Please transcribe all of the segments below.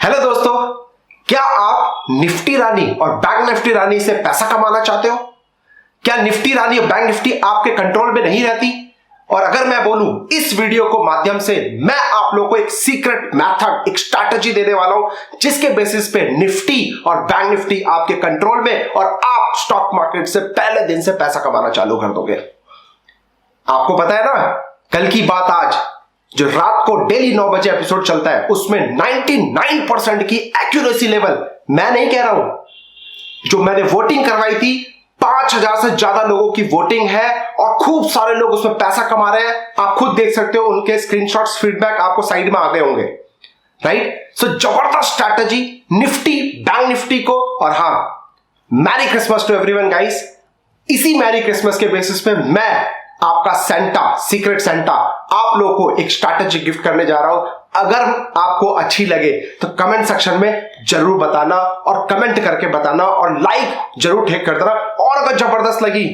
Hello दोस्तों, क्या आप निफ्टी रानी और बैंक निफ्टी रानी से पैसा कमाना चाहते हो? क्या निफ्टी रानी और बैंक निफ्टी आपके कंट्रोल में नहीं रहती? और अगर मैं बोलूं इस वीडियो को माध्यम से मैं आप लोगों को एक सीक्रेट मेथड, एक स्ट्रैटेजी देने वाला हूं जिसके बेसिस पे निफ्टी और बैंक निफ्टी आपके कंट्रोल में और आप स्टॉक मार्केट से पहले दिन से पैसा कमाना चालू कर दोगे। आपको पता है ना, कल की बात आज जो रात को डेली 9 बजे एपिसोड चलता है उसमें 99% की एक्यूरेसी लेवल, मैं नहीं कह रहा हूं, जो मैंने वोटिंग करवाई थी 5000 से ज्यादा लोगों की वोटिंग है और खूब सारे लोग उसमें पैसा कमा रहे हैं। आप खुद देख सकते हो, उनके स्क्रीनशॉट्स, फीडबैक आपको साइड में आ गए होंगे, राइट? सो जबरदस्त स्ट्रैटेजी निफ्टी बैंक निफ्टी को। और हां, merry Christmas to everyone guys. इसी मैरी क्रिसमस के बेसिस पे मैं आपका सेंटा, सीक्रेट सेंटा, आप लोगों को एक स्ट्रैटेजी गिफ्ट करने जा रहा हूं। अगर आपको अच्छी लगे तो कमेंट सेक्शन में जरूर बताना और कमेंट करके बताना और लाइक जरूर ठेक कर देना। और अगर जबरदस्त लगी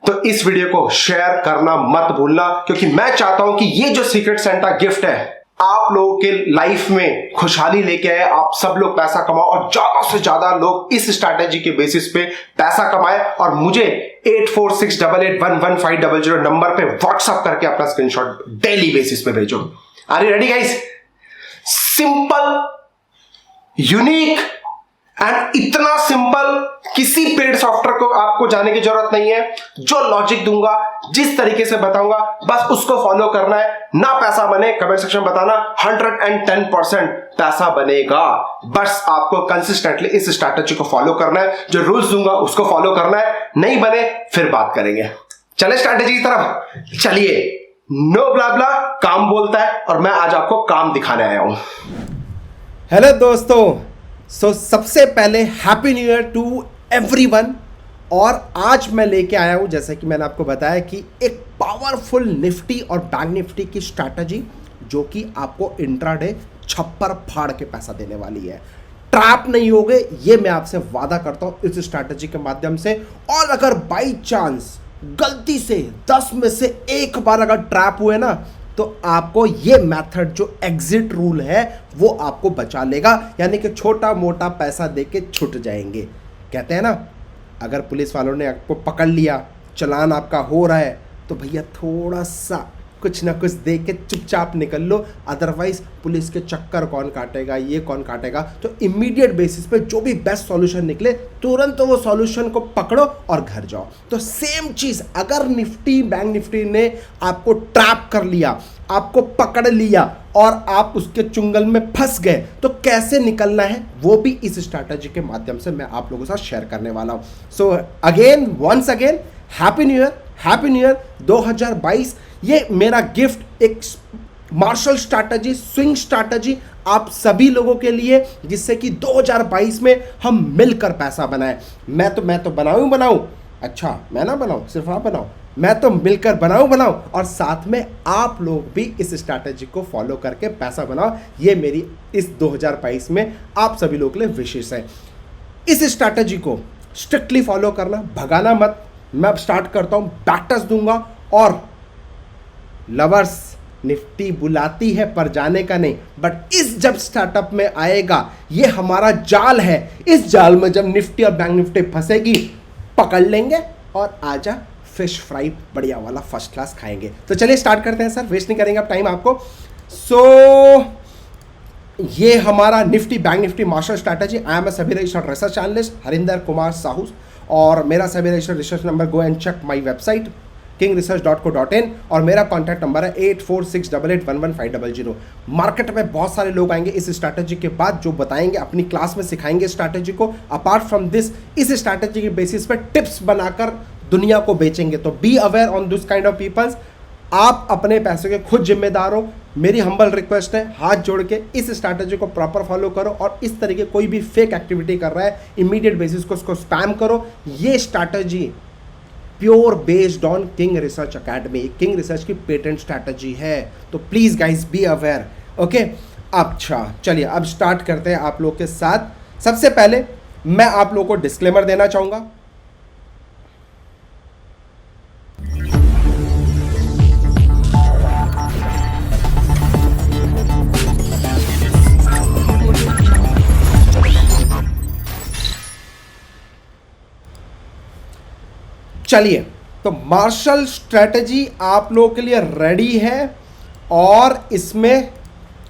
तो इस वीडियो को शेयर करना मत भूलना, क्योंकि मैं चाहता हूं कि ये जो सीक्रेट सेंटा गिफ्ट है आप लोगों के लाइफ में खुशहाली लेके आए, आप सब लोग पैसा कमाओ और ज्यादा से ज्यादा लोग इस स्ट्रैटेजी के बेसिस पे पैसा कमाए और मुझे 8468811500 नंबर पे व्हाट्सएप करके अपना स्क्रीनशॉट डेली बेसिस पे भेजो। Are you ready guys? Simple, unique and इतना सिंपल, किसी पेड सॉफ्टवेयर को आपको जाने की जरूरत नहीं है। जो लॉजिक दूंगा, जिस तरीके से बताऊंगा, बस उसको फॉलो करना है। ना पैसा बने, कमेंट सेक्शन बताना, 110% पैसा बनेगा। बस आपको कंसिस्टेंटली इस स्ट्रैटेजी को फॉलो करना है। जो रूल्स दूंगा उसको फॉलो करना है। नहीं बने फिर बात करेंगे। चले स्ट्रैटेजी की तरफ चलिए। नो ब्ला ब्ला, काम बोलता है और मैं आज आपको काम दिखाने आया हूं। हेलो दोस्तों, सबसे पहले happy new year to everyone. और आज मैं लेके आया हूं, जैसे कि मैंने आपको बताया, कि एक पावरफुल निफ्टी और बैंक निफ्टी की स्ट्रैटेजी जो कि आपको इंट्राडे छप्पर फाड़ के पैसा देने वाली है। ट्रैप नहीं होगे, ये मैं आपसे वादा करता हूं इस स्ट्रैटेजी के माध्यम से। और अगर बाई चांस गलती से 10 में से एक बार अगर ट्रैप हुए ना, तो आपको ये मेथड जो एग्जिट रूल है वो आपको बचा लेगा, यानी कि छोटा मोटा पैसा देके छूट जाएंगे। कहते हैं ना, अगर पुलिस वालों ने आपको पकड़ लिया, चालान आपका हो रहा है, तो भैया थोड़ा सा कुछ ना कुछ दे के चुपचाप निकल लो, अदरवाइज पुलिस के चक्कर कौन काटेगा, ये कौन काटेगा। तो इमीडिएट बेसिस पे जो भी बेस्ट सॉल्यूशन निकले तुरंत तो वो सॉल्यूशन को पकड़ो और घर जाओ। तो सेम चीज़ अगर निफ्टी बैंक निफ्टी ने आपको ट्रैप कर लिया, आपको पकड़ लिया और आप उसके चुंगल में फंस गए, तो कैसे निकलना है वो भी इस स्ट्रैटेजी के माध्यम से मैं आप लोगों के साथ शेयर करने वाला हूँ। So again, once again, happy new year, happy new year 2022। ये मेरा गिफ्ट एक मार्शल स्ट्रैटेजी, स्विंग स्ट्रैटेजी आप सभी लोगों के लिए, जिससे कि 2022 में हम मिलकर पैसा बनाएं। मैं तो बनाऊं। अच्छा, मैं ना बनाऊं, सिर्फ आप बनाओ। मैं तो मिलकर बनाऊं और साथ में आप लोग भी इस स्ट्रैटेजी को फॉलो करके पैसा बनाओ। ये मेरी इस 2022 में आप सभी लोगों के लिए विशेष है। इस स्ट्रैटेजी को स्ट्रिक्टली फॉलो करना, भगाना मत। मैं अब स्टार्ट करता हूं, बैटर्स दूंगा। और लवर्स, निफ्टी बुलाती है पर जाने का नहीं, बट इस जब स्टार्टअप में आएगा, ये हमारा जाल है। इस जाल में जब निफ्टी और बैंक निफ्टी फंसेगी, पकड़ लेंगे और आजा फिश फ्राई बढ़िया वाला फर्स्ट क्लास खाएंगे। तो चलिए स्टार्ट करते हैं सर, वेस्ट नहीं करेंगे अब टाइम आपको। ये हमारा Nifty bank Nifty marshal strategy. I am a SEBI registered research analyst Harinder Kumar Sahu, और मेरा SEBI registered research number, go and check my website kingresearch.co.in, और मेरा कॉन्टैक्ट नंबर है 8468811500। मार्केट में बहुत सारे लोग आएंगे इस स्ट्रैटेजी के बाद जो बताएंगे, अपनी क्लास में सिखाएंगे स्ट्रैटेजी को। अपार्ट फ्रॉम दिस, इस स्ट्रैटेजी के बेसिस पे टिप्स बनाकर दुनिया को बेचेंगे। तो be aware on this kind of peoples. आप अपने पैसों के खुद जिम्मेदार हो। मेरी हम्बल रिक्वेस्ट है, हाथ जोड़ के इस स्ट्रैटेजी को प्रॉपर फॉलो करो। और इस तरीके कोई भी फेक एक्टिविटी कर रहा है, इमीडिएट बेसिस को उसको स्पैम करो। ये strategy pure based on king research academy, king research की पेटेंट स्ट्रैटेजी है। तो please guys be aware, okay. अच्छा चलिए अब स्टार्ट करते हैं आप लोग के साथ। सबसे पहले मैं आप लोगों को डिस्क्लेमर देना चाहूंगा। चलिए, तो मार्शल स्ट्रेटजी आप लोगों के लिए रेडी है और इसमें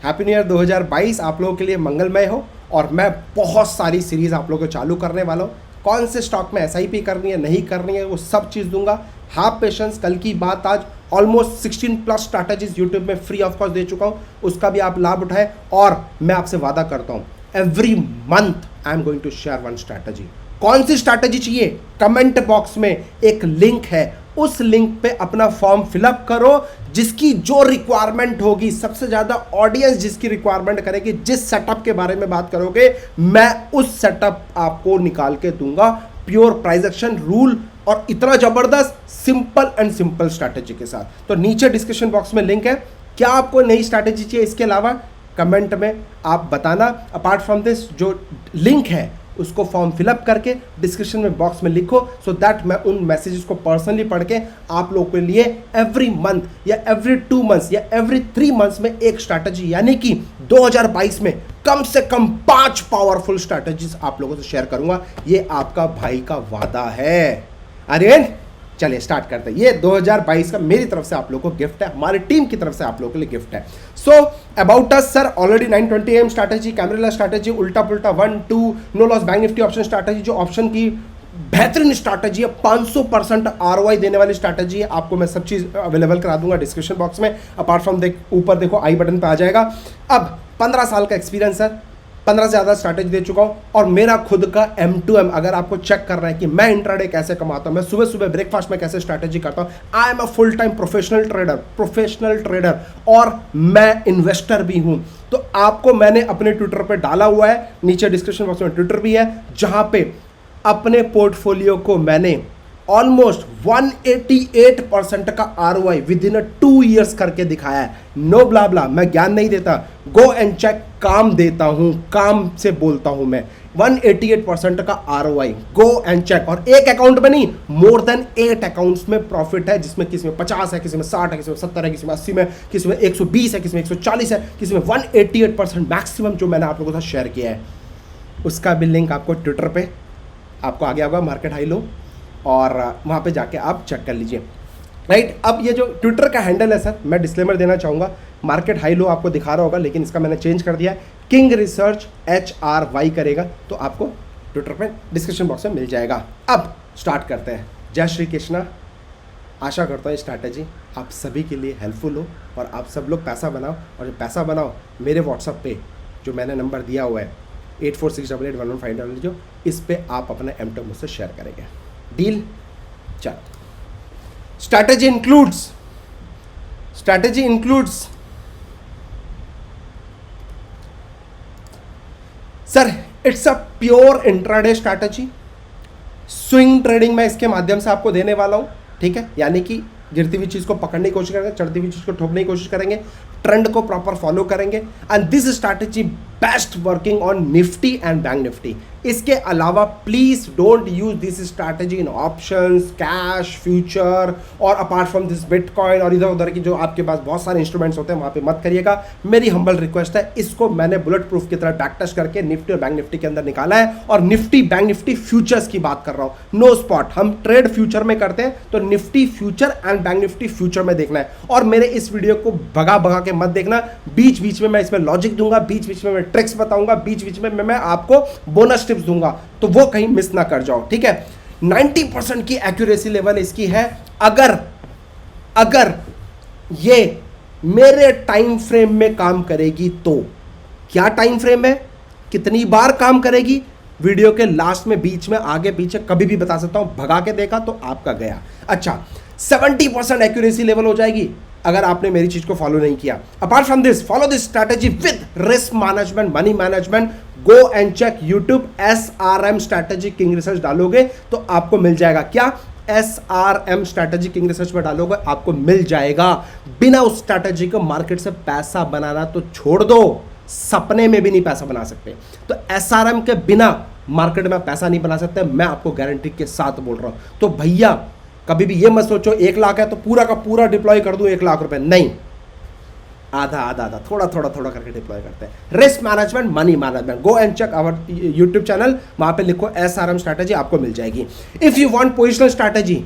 हैप्पी न्यू ईयर 2022 आप लोगों के लिए मंगलमय हो। और मैं बहुत सारी सीरीज आप लोगों को चालू करने वाला हूँ। कौन से स्टॉक में SIP करनी है नहीं करनी है वो सब चीज़ दूंगा। हैव पेशेंस, कल की बात आज ऑलमोस्ट 16+ स्ट्रैटेजीज यूट्यूब में फ्री ऑफ कॉस्ट दे चुका हूँ, उसका भी आप लाभ उठाएं। और मैं आपसे वादा करता हूँ every month I am going to share one strategy. कौन सी स्ट्रैटेजी चाहिए, कमेंट बॉक्स में एक लिंक है, उस लिंक पे अपना फॉर्म फिलअप करो। जिसकी जो रिक्वायरमेंट होगी, सबसे ज्यादा ऑडियंस जिसकी रिक्वायरमेंट करेगी, जिस सेटअप के बारे में बात करोगे, मैं उस सेटअप आपको निकाल के दूंगा। प्योर प्राइस एक्शन रूल और इतना जबरदस्त सिंपल स्ट्रैटेजी के साथ। तो नीचे डिस्क्रिप्शन बॉक्स में लिंक है। क्या आपको नई स्ट्रैटेजी चाहिए, इसके अलावा कमेंट में आप बताना। अपार्ट फ्रॉम दिस जो लिंक है उसको फॉर्म फिलअप करके डिस्क्रिप्शन में बॉक्स में लिखो, सो दैट मैं उन मैसेजेस को पर्सनली पढ़ के आप लोगों के लिए एवरी मंथ या एवरी 2 मंथ्स या एवरी 3 मंथ्स में एक स्ट्रैटेजी, यानी कि 2022 में कम से कम 5 पावरफुल स्ट्रैटेजीज आप लोगों से शेयर करूंगा। ये आपका भाई का वादा है। अरे चलिए स्टार्ट करते हैं। ये 2022 का मेरी तरफ से आप लोगों को गिफ्ट है, हमारी टीम की तरफ से आप लोगों के लिए गिफ्ट है। So about us sir, already 920 AM strategy, camarilla strategy, उल्टा पुल्टा 1 2 no loss bank Nifty option strategy, जो ऑप्शन की बेहतरीन स्ट्रैटेजी है, 500% ROI देने वाली स्ट्रैटेजी है। आपको मैं सब चीज़ अवेलेबल करा दूंगा डिस्क्रिप्शन बॉक्स में। अपार्ट फ्रॉम ऊपर देखो आई बटन पे आ जाएगा। अब 15 साल का एक्सपीरियंस है, 15 से ज़्यादा स्ट्रैटेजी दे चुका हूँ और मेरा खुद का M2M, अगर आपको चेक कर रहा है कि मैं इंट्राडे कैसे कमाता हूँ, मैं सुबह सुबह ब्रेकफास्ट में कैसे स्ट्रैटेजी करता हूँ, आई am a full time professional trader और मैं इन्वेस्टर भी हूँ। तो आपको मैंने अपने ट्विटर पे डाला हुआ है, नीचे डिस्क्रिप्शन बॉक्स में ट्विटर भी है, जहाँ पे अपने पोर्टफोलियो को मैंने ऑलमोस्ट 188% का ROI विद इन 2 years करके दिखाया है। नो ब्ला ब्ला, मैं ज्ञान नहीं देता, गो एंड चेक, काम देता हूं, काम से बोलता हूं मैं। 188% का ROI, गो एंड चेक। और एक अकाउंट में नहीं, मोर देन 8 अकाउंट्स में प्रॉफिट है, जिसमें किसी में 50 है, किसी में 60 है, किसी में 70 है, किसी में 80 में, किसी में 120 है, किसी में 140 है, किसी में 188% मैक्सिमम जो मैंने आप लोगों के साथ शेयर किया है। उसका भी लिंक आपको ट्विटर पे आपको आ गया होगा, मार्केट हाई लो, और वहाँ पे जाके आप चेक कर लीजिए। राइट, अब ये जो ट्विटर का हैंडल है सर, मैं डिस्क्लेमर देना चाहूँगा, मार्केट हाई लो आपको दिखा रहा होगा, लेकिन इसका मैंने चेंज कर दिया है, किंग रिसर्च HRY करेगा, तो आपको ट्विटर पे डिस्क्रिप्शन बॉक्स में मिल जाएगा। अब स्टार्ट करते हैं। जय श्री कृष्णा। आशा करता हूँ ये स्ट्रैटेजी आप सभी के लिए हेल्पफुल हो और आप सब लोग पैसा बनाओ। और जब पैसा बनाओ, मेरे व्हाट्सअप पे जो मैंने नंबर दिया हुआ है 84688115 जो, इस पे आप अपना M2 मुझसे शेयर करेंगे। डील? चलो। Strategy includes sir, it's a pure intraday strategy. Swing trading मैं इसके माध्यम से आपको देने वाला हूं, ठीक है, यानी कि गिरती हुई चीज को पकड़ने की कोशिश करेंगे, चढ़ती हुई चीज को ठोकने की कोशिश करेंगे, ट्रेंड को प्रॉपर फॉलो करेंगे। And this strategy best working on Nifty and bank Nifty. इसके अलावा please don't use this strategy in options, cash, future और अपार्ट फ्रॉम दिस बिटकॉइन और इधर उधर की जो आपके पास बहुत सारे इंस्ट्रूमेंट्स होते हैं, वहां पे मत करिएगा। मेरी हम्बल रिक्वेस्ट है, इसको मैंने बुलेट प्रूफ की तरह बैक टेस्ट करके निफ्टी और बैंक निफ्टी के अंदर निकाला है, और निफ्टी बैंक निफ्टी फ्यूचर्स की बात कर रहा हूं। नो स्पॉट, हम ट्रेड फ्यूचर में करते हैं, तो Nifty future and bank Nifty future में देखना है। और मेरे इस वीडियो को भगा भगा के मत देखना, बीच बीच में मैं इसमें लॉजिक दूंगा, बीच बीच में मैं ट्रिक्स बताऊंगा, बीच बीच में मैं आपको बोनस टिप्स दूंगा, तो वो कहीं मिस ना कर जाओ, ठीक है। 90% की एक्यूरेसी लेवल इसकी है। अगर ये मेरे टाइम फ्रेम में काम करेगी तो, क्या टाइम फ्रेम है, कितनी बार काम करेगी, वीडियो के लास्ट में, बीच में, आगे पीछे कभी भी बता सकता हूं। भगा के देखा तो आपका गया। अच्छा, 70% एक्यूरेसी लेवल हो जाएगी अगर आपने मेरी चीज को फॉलो नहीं किया। Apart from this, follow this strategy with risk management, money management. Go and check YouTube SRM strategy king research डालोगे तो आपको मिल जाएगा। क्या? SRM स्ट्रैटेजी किंग रिसर्च में डालोगे आपको मिल जाएगा। बिना उस स्ट्रैटेजी को मार्केट से पैसा बनाना तो छोड़ दो, सपने में भी नहीं पैसा बना सकते। तो SRM के बिना मार्केट में पैसा नहीं बना सकते, मैं आपको गारंटी के साथ बोल रहा हूं। तो भैया कभी भी ये मत सोचो 1 लाख है तो पूरा का पूरा डिप्लॉय कर दूं 1 लाख रुपए, नहीं, आधा आधा आधा, थोड़ा थोड़ा थोड़ा करके डिप्लॉय करते हैं। Risk management, money management. Go and check our YouTube channel, वहां पे लिखो SRM स्ट्रैटेजी, आपको मिल जाएगी। If you want positional strategy,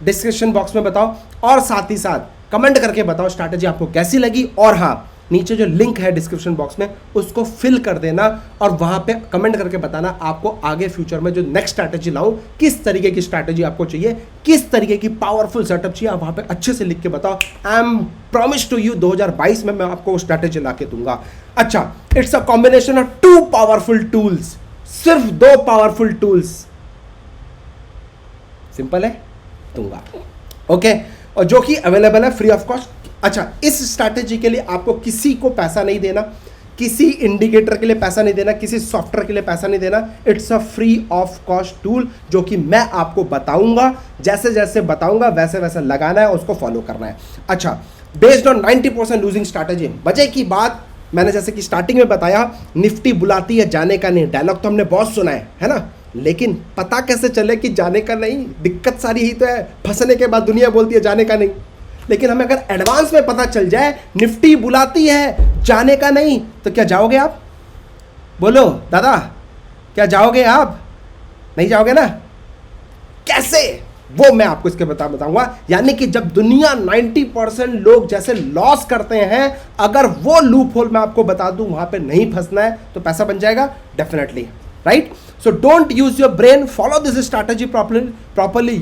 description box में बताओ, और साथ ही साथ कमेंट करके बताओ स्ट्रैटेजी आपको कैसी लगी। और हाँ, नीचे जो लिंक है डिस्क्रिप्शन बॉक्स में उसको फिल कर देना और वहां पे कमेंट करके बताना आपको आगे फ्यूचर में जो नेक्स्ट स्ट्रैटेजी लाऊं, किस तरीके की स्ट्रैटेजी आपको चाहिए, किस तरीके की पावरफुल सेटअप चाहिए, आप वहां पे अच्छे से लिख के बताओ। I am promise to you 2022 में मैं आपको स्ट्रैटेजी ला के दूंगा। अच्छा, it's a combination of 2 powerful tools, सिर्फ 2 पावरफुल टूल्स, सिंपल है, दूंगा। ओके, और जो कि अवेलेबल है फ्री ऑफ कॉस्ट। अच्छा, इस स्ट्रैटेजी के लिए आपको किसी को पैसा नहीं देना, किसी इंडिकेटर के लिए पैसा नहीं देना, किसी सॉफ्टवेयर के लिए पैसा नहीं देना। It's a free of cost tool जो कि मैं आपको बताऊंगा, जैसे जैसे बताऊंगा वैसे वैसे लगाना है, उसको फॉलो करना है। अच्छा, बेस्ड ऑन 90% लूजिंग स्ट्रैटेजी। वजह की बात मैंने जैसे कि स्टार्टिंग में बताया, निफ्टी बुलाती है जाने का नहीं, डायलॉग तो हमने बहुत सुना है ना, लेकिन पता कैसे चले कि जाने का नहीं? दिक्कत सारी ही तो है, फंसने के बाद दुनिया बोलती है जाने का नहीं। लेकिन हमें अगर एडवांस में पता चल जाए निफ्टी बुलाती है जाने का नहीं, तो क्या जाओगे आप? बोलो दादा, क्या जाओगे आप? नहीं जाओगे ना? कैसे? वो मैं आपको इसके बताऊंगा। यानी कि जब दुनिया 90% लोग जैसे लॉस करते हैं, अगर वो लूप होल मैं आपको बता दूं वहां पे नहीं फंसना है तो पैसा बन जाएगा definitely, right? So don't use your brain, follow this strategy properly,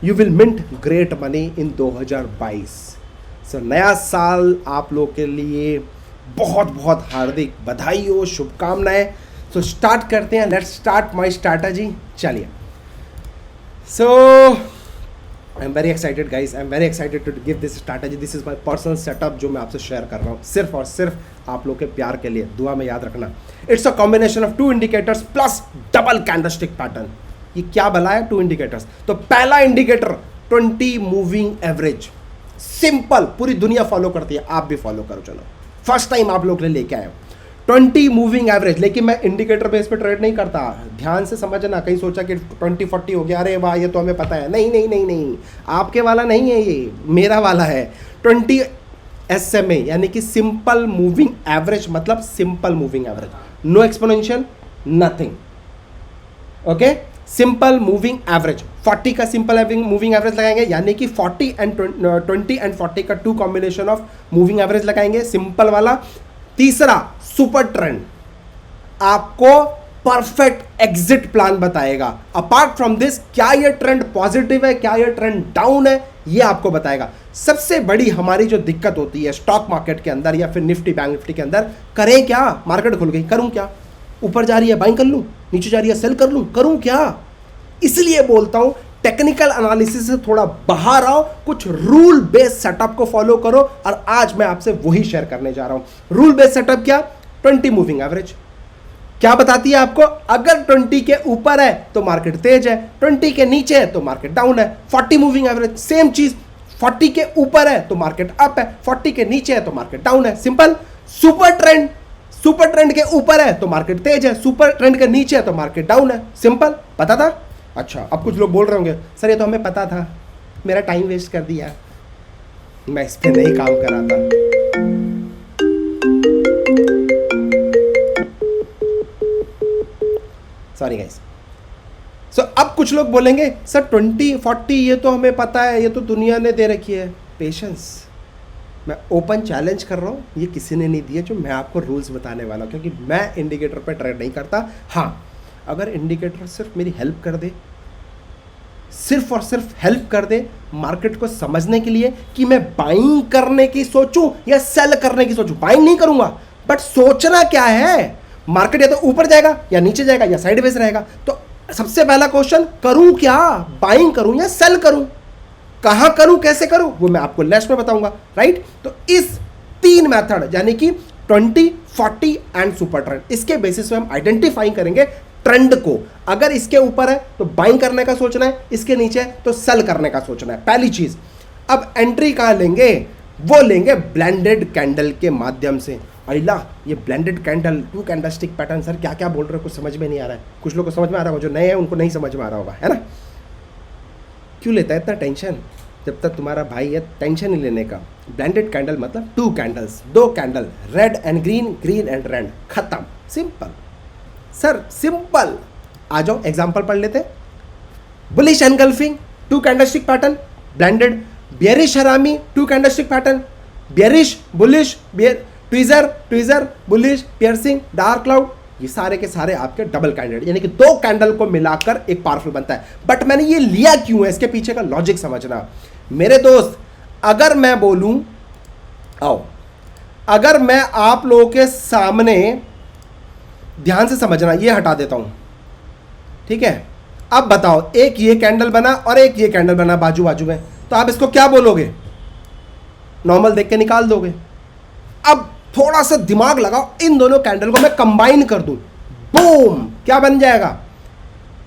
you will mint great money in 2022। सो नया साल आप लोग के लिए बहुत बहुत हार्दिक बधाई हो, शुभकामनाएं। सो स्टार्ट करते हैं, लेट्स स्टार्ट माय स्ट्रैटेजी। चलिए, so I am very excited guys, I am very excited to give this strategy. This is my personal setup जो मैं आपसे शेयर कर रहा हूँ, सिर्फ और सिर्फ आप लोग के प्यार के लिए। दुआ में याद रखना, it's a combination of 2 indicators plus double candlestick pattern. ये क्या भला है 2 इंडिकेटर्स? तो पहला इंडिकेटर 20 मूविंग एवरेज, सिंपल, पूरी दुनिया फॉलो करती है, आप भी फॉलो करो। चलो, फर्स्ट टाइम आप लोग लेके आए 20 मूविंग एवरेज। लेकिन मैं इंडिकेटर बेस पे ट्रेड नहीं करता, ध्यान से समझना। कहीं सोचा कि 20-40 हो गया, अरे वाह ये तो हमें पता है। नहीं नहीं नहीं नहीं, आपके वाला नहीं है, ये मेरा वाला है। 20 SMA यानी कि सिंपल मूविंग एवरेज, मतलब simple moving average, no exponential, nothing. Okay, simple moving average. 40 का सिंपल मूविंग एवरेज लगाएंगे, यानी कि 20 एंड 40 का 2 कॉम्बिनेशन ऑफ मूविंग एवरेज लगाएंगे, सिंपल वाला। तीसरा सुपर ट्रेंड, आपको परफेक्ट एग्जिट प्लान बताएगा। अपार्ट फ्रॉम दिस, क्या ये ट्रेंड पॉजिटिव है, क्या ये ट्रेंड डाउन है, ये आपको बताएगा। सबसे बड़ी हमारी जो दिक्कत होती है स्टॉक मार्केट के अंदर या फिर निफ्टी बैंक निफ्टी के अंदर, करें क्या? मार्केट खुल गई, करूं क्या? ऊपर जा रही है बाइंग कर लूं, नीचे जा रही है सेल कर लूं, करूं क्या? इसलिए बोलता हूं टेक्निकल एनालिसिस से थोड़ा बाहर आओ, कुछ रूल बेस्ड सेटअप को फॉलो करो। और आज मैं आपसे वही शेयर करने जा रहा हूं। रूल बेस्ड सेटअप क्या? 20 मूविंग एवरेज क्या बताती है आपको? अगर 20 के ऊपर है तो मार्केट तेज है, 20 के नीचे है तो मार्केट डाउन है। 40 मूविंग एवरेज सेम चीज, 40 के ऊपर है तो मार्केट अप है, 40 के नीचे है तो मार्केट डाउन है, सिंपल। सुपर ट्रेंड के ऊपर है तो मार्केट तेज है, सुपर ट्रेंड के नीचे है तो मार्केट डाउन है, सिंपल। पता था? अच्छा, अब कुछ लोग बोल रहे होंगे सर ये तो हमें पता था, मेरा टाइम वेस्ट कर दिया, मैं इस पे नहीं काम कर रहा था। Sorry guys. सो अब कुछ लोग बोलेंगे सर 20-40 ये तो हमें पता है, ये तो दुनिया ने दे रखी है। पेशेंस, मैं ओपन चैलेंज कर रहा हूँ, ये किसी ने नहीं दिया जो मैं आपको रूल्स बताने वाला हूँ, क्योंकि मैं इंडिकेटर पे ट्रेड नहीं करता। हाँ, अगर इंडिकेटर सिर्फ मेरी हेल्प कर दे, सिर्फ और सिर्फ हेल्प कर दे मार्केट को समझने के लिए कि मैं बाइंग करने की सोचूं या सेल करने की सोचूं, बाइंग नहीं करूंगा, बट सोचना क्या है, मार्केट या तो ऊपर जाएगा या नीचे जाएगा या साइडवेज रहेगा। तो सबसे पहला क्वेश्चन, करूं क्या? बाइंग करूं या सेल करूं? कहां करूं, कैसे करूं, वो मैं आपको नेक्स्ट में बताऊंगा, राइट? तो इस 3 मेथड यानी कि 20, 40 एंड सुपर ट्रेंड, इसके बेसिस पे हम आइडेंटिफाई करेंगे ट्रेंड को। अगर इसके ऊपर है तो बाइंग करने का सोचना है, इसके नीचे है तो सेल करने का सोचना है, पहली चीज। अब एंट्री कहां लेंगे? वो लेंगे ब्लेंडेड कैंडल के माध्यम से। अल्लाह, ये blended candle, 2 candlestick pattern, sir क्या क्या बोल रहे हो, कुछ समझ में नहीं आ रहा है। कुछ लोग को समझ में आ रहा होगा, जो नए हैं उनको नहीं समझ में आ रहा होगा, है ना? क्यों लेता है इतना टेंशन? जब तक तुम्हारा भाई है टेंशन नहीं लेने का। ब्लेंडेड कैंडल मतलब 2 candles, 2 candle, red and green, green and red, खत्म, सिंपल। सर सिंपल, आ जाओ एग्जांपल पढ़ लेते। Bullish engulfing, 2 candlestick pattern blended, bearish हरामी, 2 candlestick pattern, bearish bullish, tweezer tweezer bullish, piercing, dark cloud, ये सारे के सारे आपके डबल कैंडल, यानी कि 2 कैंडल को मिलाकर एक पावरफुल बनता है। बट मैंने ये लिया क्यों है, इसके पीछे का लॉजिक समझना। मेरे दोस्त, अगर मैं बोलूं, आओ, अगर मैं आप लोगों के सामने, ध्यान से समझना, ये हटा देता हूं, ठीक है। अब बताओ, एक ये कैंडल बना और एक ये कैंडल बना बाजू बाजू में, तो आप इसको क्या बोलोगे? नॉर्मल देख के निकाल दोगे। अब थोड़ा सा दिमाग लगाओ, इन दोनों कैंडल को मैं कंबाइन कर दूं, बूम, क्या बन जाएगा?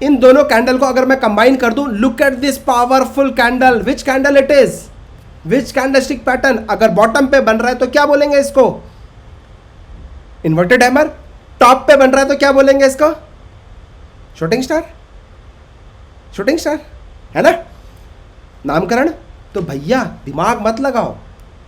इन दोनों कैंडल को अगर मैं कंबाइन कर दूं, look at this powerful candle, which candle it is, which candlestick pattern. अगर बॉटम पे बन रहा है तो क्या बोलेंगे इसको? Inverted hammer. टॉप पे बन रहा है तो क्या बोलेंगे इसको? शूटिंग स्टार, शूटिंग स्टार, है ना नामकरण। तो भैया दिमाग मत लगाओ,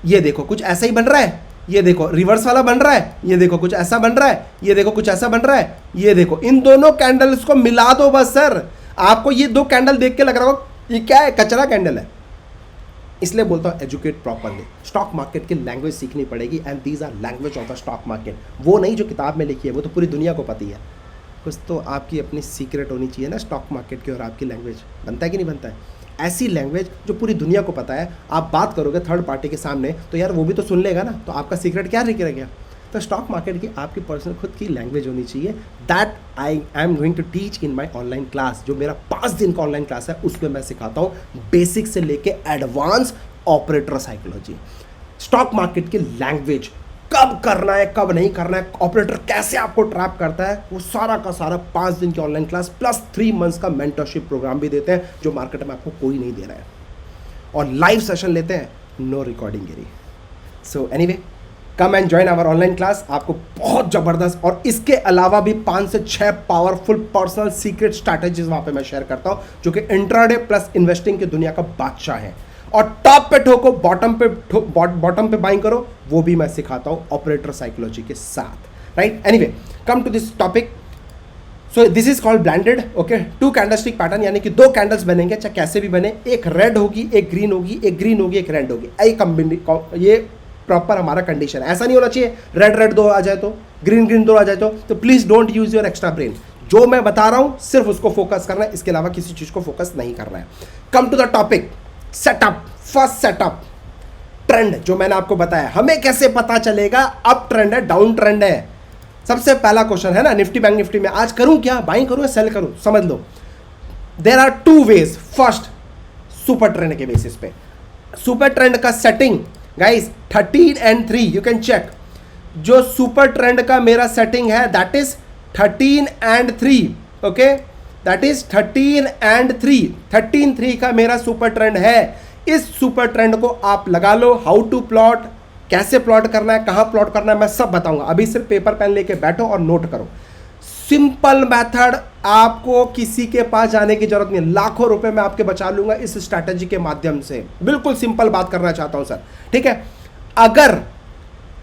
ये देखो कुछ ऐसा ही बन रहा है, ये देखो रिवर्स वाला बन रहा है, ये देखो कुछ ऐसा बन रहा है, ये देखो कुछ ऐसा बन रहा है, ये देखो, इन दोनों कैंडल्स को मिला दो बस सर। आपको ये 2 कैंडल देख के लग रहा होगा ये क्या है, कचरा कैंडल है। इसलिए बोलता हूँ एजुकेट प्रॉपरली, स्टॉक मार्केट की लैंग्वेज सीखनी पड़ेगी, and these are language of the stock market. वो नहीं जो किताब में लिखी है, वो तो पूरी दुनिया को पता है। कुछ तो आपकी अपनी सीक्रेट होनी चाहिए ना स्टॉक मार्केट की, और आपकी लैंग्वेज बनता है कि नहीं बनता है? ऐसी लैंग्वेज जो पूरी दुनिया को पता है, आप बात करोगे थर्ड पार्टी के सामने तो यार वो भी तो सुन लेगा ना, तो आपका सीक्रेट क्या रह गया? तो स्टॉक मार्केट की आपकी पर्सनल खुद की लैंग्वेज होनी चाहिए। That I am going to teach in my online class, जो मेरा 5 दिन का ऑनलाइन क्लास है, उसमें मैं सिखाता हूँ बेसिक से लेके advance operator psychology, stock market की लैंग्वेज, कब करना है कब नहीं करना है, ऑपरेटर कैसे आपको ट्रैप करता है, वो सारा का सारा 5 दिन की ऑनलाइन क्लास प्लस 3 मंथ्स का मेंटरशिप प्रोग्राम भी देते हैं, जो मार्केट में आपको कोई नहीं दे रहा है, और लाइव सेशन लेते हैं, नो रिकॉर्डिंग गिरी। So anyway, come and join our online class, आपको बहुत जबरदस्त, और इसके अलावा भी 5 से 6 पावरफुल पर्सनल सीक्रेट स्ट्रैटेजीज वहां पे मैं शेयर करता हूं, जो कि इंट्राडे प्लस इन्वेस्टिंग की दुनिया का बादशाह है। और टॉप पे ठोको, बॉटम पे बाइंग करो, वो भी मैं सिखाता हूं ऑपरेटर साइकोलॉजी के साथ, right. Anyway, come to this topic. So this is called blended, okay. 2 candlestick pattern, यानी कि 2 कैंडल्स बनेंगे, चाहे कैसे भी बने, एक रेड होगी, एक ग्रीन होगी, एक ग्रीन होगी, एक रेड होगी। ये प्रॉपर हमारा कंडीशन है। ऐसा नहीं होना चाहिए रेड रेड 2 आ जाए तो, ग्रीन ग्रीन 2 आ जाए तो please don't use your extra brain. जो मैं बता रहा हूं सिर्फ उसको फोकस करना है, इसके अलावा किसी चीज को फोकस नहीं करना है। Come to the topic, setup. First setup, trend, जो मैंने आपको बताया, हमें कैसे पता चलेगा अप ट्रेंड है डाउन ट्रेंड है? सबसे पहला क्वेश्चन है ना, निफ्टी बैंक निफ्टी में आज करूं क्या, बाइंग करूं या सेल करूं? समझ लो, there are 2 ways. First, super trend के बेसिस पे, सुपर ट्रेंड का setting guys 13 and 3, you can check. जो सुपर ट्रेंड का मेरा सेटिंग है that is 13 and 3, okay, that is 13 and 3, 13-3 का मेरा सुपर ट्रेंड है। इस सुपर ट्रेंड को आप लगा लो। हाउ टू प्लॉट, कैसे प्लॉट करना है, कहां प्लॉट करना है, मैं सब बताऊंगा। अभी सिर्फ पेपर पेन लेके बैठो और नोट करो। सिंपल मेथड, आपको किसी के पास जाने की जरूरत नहीं है, लाखों रुपए मैं आपके बचा लूंगा इस स्ट्रैटेजी के माध्यम से। बिल्कुल सिंपल बात करना चाहता हूं सर, ठीक है। अगर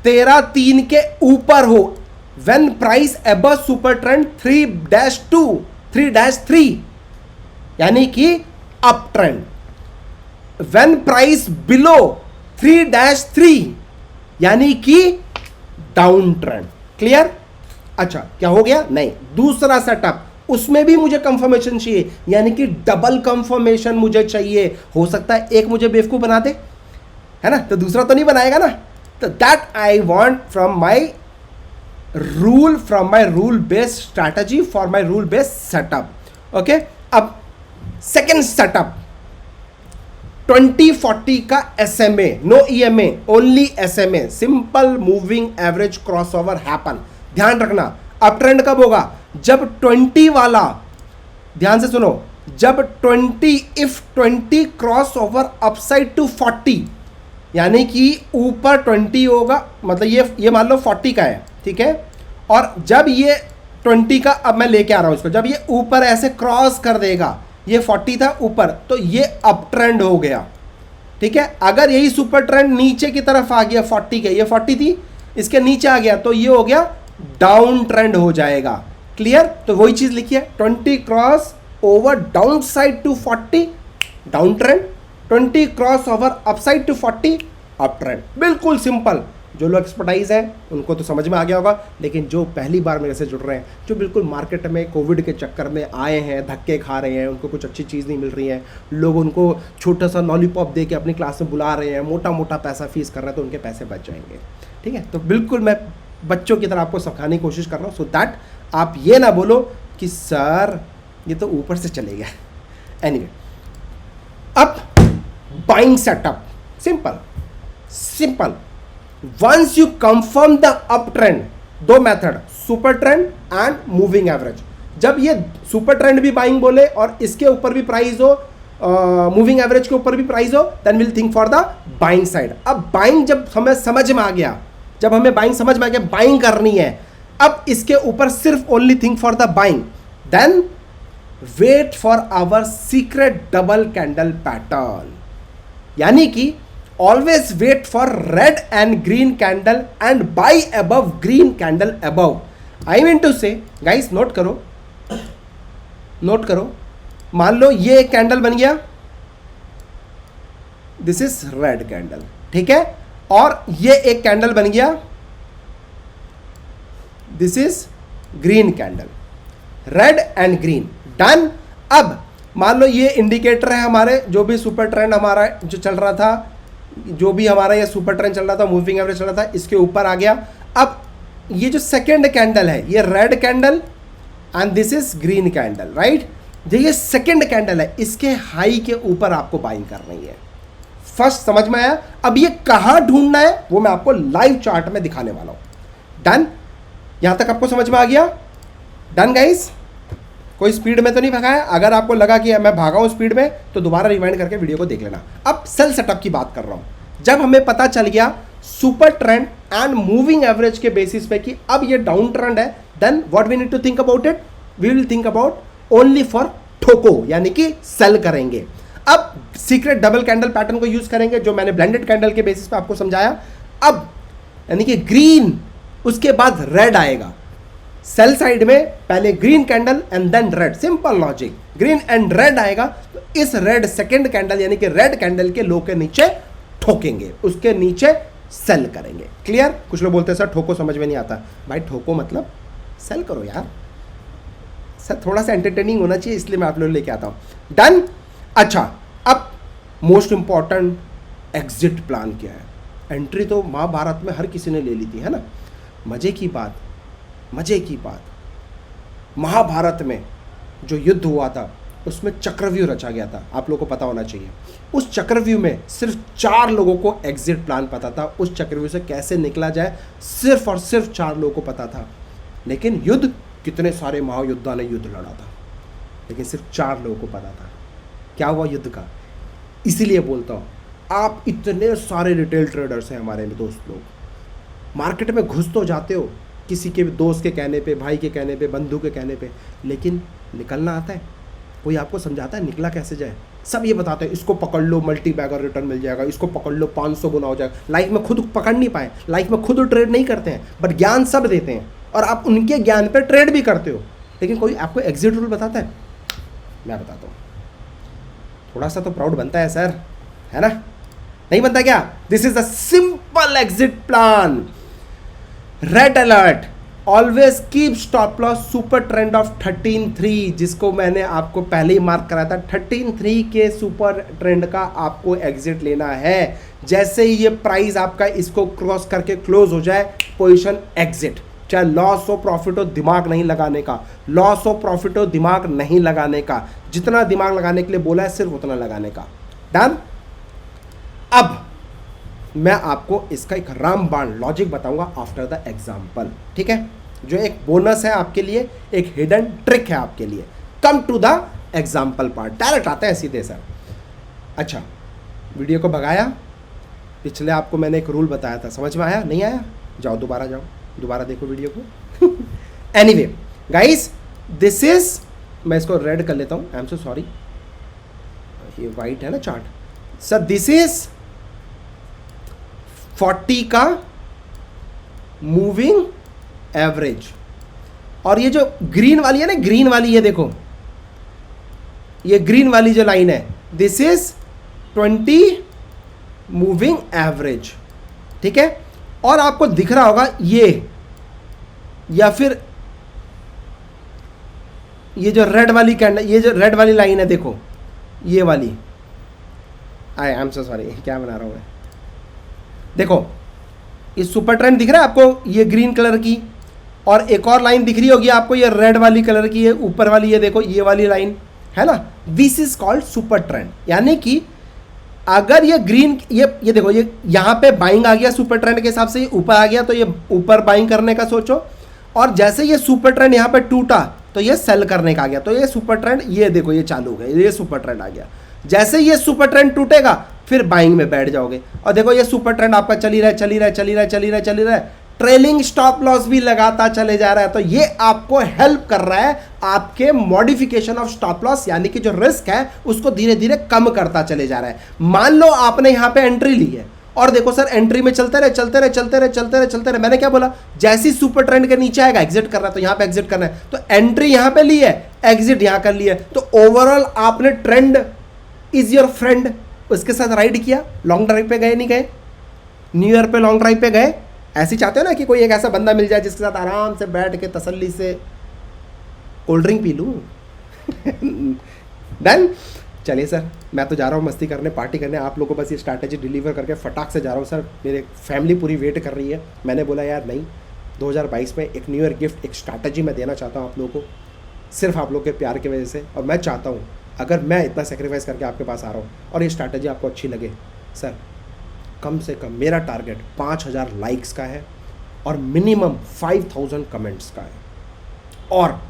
13-3 के ऊपर हो, when price above super trend 3-2, 3-3, यानी कि up trend. When price below 3-3, यानी कि डाउन ट्रेंड। क्लियर? अच्छा, क्या हो गया? नहीं। दूसरा सेटअप, उसमें भी मुझे कंफर्मेशन चाहिए, यानी कि डबल कंफर्मेशन मुझे चाहिए। हो सकता है एक मुझे बेवकूफ बना दे, है ना, तो दूसरा तो नहीं बनाएगा ना। तो that I want from my rule based strategy, for my rule based setup, okay. अब सेकेंड सेटअप, 20-40 का SMA, no EMA, only SMA, simple moving average crossover happen. ध्यान रखना, अप ट्रेंड कब होगा? जब 20 वाला, ध्यान से सुनो, जब 20 क्रॉस ओवर अपसाइड टू 40, यानी कि ऊपर 20 होगा, मतलब ये मान लो 40 का है, ठीक है, और जब ये 20 का, अब मैं लेके आ रहा हूं इसको, जब ये ऊपर ऐसे क्रॉस कर देगा, ये 40 था ऊपर, तो ये अप ट्रेंड हो गया, ठीक है। अगर यही सुपर ट्रेंड नीचे की तरफ आ गया 40 के, ये 40 थी, इसके नीचे आ गया, तो ये हो गया डाउन ट्रेंड हो जाएगा। क्लियर? तो वही चीज लिखी है, 20 cross over down side to 40 down trend, 20 cross over upside to 40 up trend. बिल्कुल सिंपल। जो लोग एक्सपर्टाइज हैं उनको तो समझ में आ गया होगा, लेकिन जो पहली बार मेरे से जुड़ रहे हैं, जो बिल्कुल मार्केट में कोविड के चक्कर में आए हैं, धक्के खा रहे हैं, उनको कुछ अच्छी चीज़ नहीं मिल रही है, लोग उनको छोटा सा लॉलीपॉप दे के अपनी क्लास में बुला रहे हैं, मोटा मोटा पैसा फीस कर रहे हैं, तो उनके पैसे बच जाएंगे। ठीक है, तो बिल्कुल मैं बच्चों की तरह आपको सिखाने की कोशिश कर रहा हूँ, सो दैट आप ये ना बोलो कि सर ये तो ऊपर से चले गया। एनीवे, अब buying setup simple simple. Once you confirm the up trend, दो method, super trend and moving average. जब ये सुपर ट्रेंड भी बाइंग बोले और इसके ऊपर भी प्राइस हो, मूविंग एवरेज के ऊपर भी प्राइस हो, then will think for the buying side. अब बाइंग जब हमें समझ में आ गया, जब हमें बाइंग समझ में आ गया, बाइंग करनी है, अब इसके ऊपर सिर्फ only think for the buying, then wait for our secret double candle pattern. यानी कि always wait for red and green candle and buy above green candle above. I mean to say guys, note करो, मान लो ये एक candle बन गया, this is red candle, ठीक है, और ये एक कैंडल बन गया, this is green candle, red and green, done. अब मान लो ये इंडिकेटर है हमारे, जो भी सुपर ट्रेंड हमारा जो चल रहा था, जो भी हमारा ये सुपर ट्रेंड चल रहा था, मूविंग एवरेज चल रहा था, इसके ऊपर आ गया। अब ये जो सेकंड कैंडल है, ये red candle and this is green candle, right. ये सेकंड कैंडल है, इसके हाई के ऊपर आपको बाइंग करनी है। फर्स्ट समझ में आया। अब ये कहां ढूंढना है वो मैं आपको लाइव चार्ट में दिखाने वाला हूं। डन, यहां तक आपको समझ में आ गया? डन गाइस, कोई स्पीड में तो नहीं भगाया? अगर आपको लगा कि मैं भागा हूं स्पीड में तो दोबारा रिवाइंड करके वीडियो को देख लेना। अब सेल सेटअप की बात कर रहा हूं। जब हमें पता चल गया super trend and moving average के बेसिस पे कि अब ये डाउन ट्रेंड है, then what we need to think about it, we will think about only for ठोको, यानी कि सेल करेंगे। अब सीक्रेट डबल कैंडल पैटर्न को यूज करेंगे, जो मैंने ब्लेंडेड कैंडल के बेसिस पे आपको समझाया। अब यानी कि ग्रीन, उसके बाद रेड आएगा। सेल साइड में पहले green candle and then red, simple logic. Green and red आएगा तो इस रेड सेकंड कैंडल यानी कि रेड कैंडल के लो के नीचे ठोकेंगे, उसके नीचे सेल करेंगे। क्लियर? कुछ लोग बोलते हैं सर ठोको समझ में नहीं आता। भाई ठोको मतलब सेल करो यार, सर थोड़ा सा एंटरटेनिंग होना चाहिए, इसलिए मैं आप लोग लेके आता हूं। डन। अच्छा, अब मोस्ट इंपॉर्टेंट, एग्जिट प्लान क्या है? एंट्री तो महाभारत में हर किसी ने ले ली थी, है ना। मजे की बात, महाभारत में जो युद्ध हुआ था उसमें चक्रव्यूह रचा गया था, आप लोगों को पता होना चाहिए। उस चक्रव्यूह में सिर्फ 4 लोगों को एग्जिट प्लान पता था, उस चक्रव्यूह से कैसे निकला जाए सिर्फ और सिर्फ 4 लोगों को पता था। लेकिन युद्ध, कितने सारे महायोद्धा ने युद्ध लड़ा था, लेकिन सिर्फ 4 लोगों को पता था क्या हुआ युद्ध का। इसीलिए बोलता हूँ, आप इतने सारे रिटेल ट्रेडर्स हैं हमारे में दोस्त लोग, मार्केट में घुस तो जाते हो किसी के दोस्त के कहने पे, भाई के कहने पे, बंधु के कहने पे, लेकिन निकलना आता है? कोई आपको समझाता है निकला कैसे जाए? सब ये बताते हैं इसको पकड़ लो मल्टी बैगर रिटर्न मिल जाएगा, इसको पकड़ लो 500 गुना हो जाएगा। लाइफ में खुद पकड़ नहीं पाए, लाइफ में खुद ट्रेड नहीं करते हैं, बट ज्ञान सब देते हैं और आप उनके ज्ञान पर ट्रेड भी करते हो। लेकिन कोई आपको एग्जिट रूल बताता है? मैं बताता हूँ, थोड़ा सा तो प्राउड बनता है सर, है ना? नहीं बनता क्या? This is a simple exit plan. Red alert, always keep stop loss super trend of 13.3, जिसको मैंने आपको पहले ही मार्क कराया था। 13.3 के सुपर ट्रेंड का आपको एग्जिट लेना है। जैसे ही ये प्राइस आपका इसको क्रॉस करके क्लोज हो जाए, पोजीशन एग्जिट। चाहे लॉस हो प्रॉफिट हो, दिमाग नहीं लगाने का। लॉस हो प्रॉफिट हो, दिमाग नहीं लगाने का। जितना दिमाग लगाने के लिए बोला है सिर्फ उतना लगाने का। डन। अब मैं आपको इसका एक रामबाण लॉजिक बताऊंगा आफ्टर द एग्जाम्पल, ठीक है? जो एक बोनस है आपके लिए, एक हिडन ट्रिक है आपके लिए। Come to the example part, direct आता है सीधे सर। अच्छा, वीडियो को भगाया, पिछले आपको मैंने एक रूल बताया था, समझ में आया? नहीं आया? जाओ दोबारा, जाओ दोबारा देखो वीडियो को। एनीवे गाइस, दिस इज, मैं इसको रेड कर लेता हूं, आई एम सो सॉरी, ये वाइट है ना चार्ट सर। दिस इज 40 का मूविंग एवरेज, और ये जो ग्रीन वाली है ना, ग्रीन वाली, ये देखो, ये ग्रीन वाली जो लाइन है, दिस इज 20 मूविंग एवरेज, ठीक है। और आपको दिख रहा होगा ये, या फिर ये जो रेड वाली कैंडल, ये जो रेड वाली लाइन है देखो, ये वाली, आई एम सो सॉरी, क्या बना रहा हूं मैं, देखो ये सुपर ट्रेंड दिख रहा है आपको, ये ग्रीन कलर की, और एक और लाइन दिख रही होगी आपको ये रेड वाली कलर की, ये ऊपर वाली, ये देखो ये वाली लाइन है ना, this is called super trend. यानी कि अगर ये ग्रीन, ये देखो, ये यहाँ पे बाइंग आ गया सुपर ट्रेंड के हिसाब से, ये ऊपर आ गया तो ये ऊपर बाइंग करने का सोचो, और जैसे ये सुपर ट्रेंड यहाँ पे टूटा तो ये सेल करने का आ गया, तो ये सुपर ट्रेंड, ये देखो ये चालू हो गया, ये सुपर ट्रेंड आ गया। जैसे ये सुपर ट्रेंड टूटेगा फिर बाइंग में बैठ जाओगे, और देखो ये सुपर ट्रेंड आपका चली रहा है, ट्रेलिंग स्टॉप लॉस भी लगाता चले जा रहा है। तो ये आपको हेल्प कर रहा है आपके मॉडिफिकेशन ऑफ स्टॉप लॉस, यानी कि जो रिस्क है उसको धीरे धीरे कम करता चले जा रहा है। मान लो आपने यहां पे एंट्री ली है, और देखो सर एंट्री में चलते रहे, मैंने क्या बोला, जैसी सुपर ट्रेंड के नीचे आएगा एग्जिट करना है, तो यहां पे एग्जिट करना है, तो एंट्री यहां पे ली है, एग्जिट यहां कर लिया, तो ओवरऑल आपने ट्रेंड इज योर फ्रेंड, उसके साथ राइड किया। लॉन्ग ड्राइव पे गए, नहीं गए, न्यू ईयर पे लॉन्ग ड्राइव पे गए, ऐसे चाहते हो ना कि कोई एक ऐसा बंदा मिल जाए जिसके साथ आराम से बैठ के तसल्ली से कोल्ड ड्रिंक पी लूँ। देन चलिए सर, मैं तो जा रहा हूँ मस्ती करने, पार्टी करने, आप लोगों को बस ये स्ट्रैटेजी डिलीवर करके फटाक से जा रहा हूँ सर, मेरे फैमिली पूरी वेट कर रही है। मैंने बोला यार नहीं, 2022 में एक न्यू ईयर गिफ्ट, एक स्ट्रैटेजी मैं देना चाहता हूँ आप लोगों को, सिर्फ आप लोग के प्यार की वजह से। और मैं चाहता हूँ अगर मैं इतना सेक्रीफाइस करके आपके पास आ रहा हूँ और ये स्ट्रैटेजी आपको अच्छी लगे, सर कम से कम मेरा टारगेट 5000 लाइक्स का है और मिनिमम 5000 कमेंट्स का है, और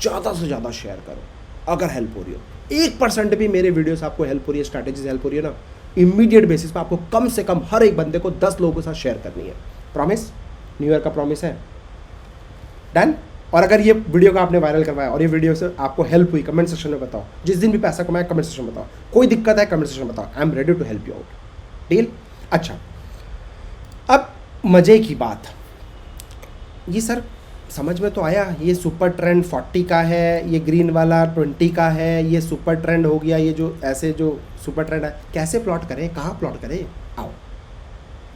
ज़्यादा से ज़्यादा शेयर करो अगर हेल्प हो रही हो। 1% भी मेरे वीडियो से आपको हेल्प हो रही है, स्ट्रैटेजी से हेल्प हो रही है ना, इमीडिएट बेसिस पे आपको कम से कम हर एक बंदे को 10 लोगों के साथ शेयर करनी है। प्रॉमिस, न्यू ईयर का प्रॉमिस है, डन। और अगर ये वीडियो का आपने वायरल करवाया और ये वीडियो से आपको हेल्प हुई, कमेंट सेक्शन में बताओ। जिस दिन भी पैसा कमाया कमेंट सेक्शन में बताओ, कोई दिक्कत है कमेंट सेक्शन में बताओ, I am ready to help you out, deal. अच्छा, अब मज़े की बात, ये सर समझ में तो आया, ये सुपर ट्रेंड 40 का है, ये ग्रीन वाला 20 का है, ये सुपर ट्रेंड हो गया, ये जो ऐसे जो सुपर ट्रेंड है कैसे प्लॉट करें, कहाँ प्लॉट करें, आओ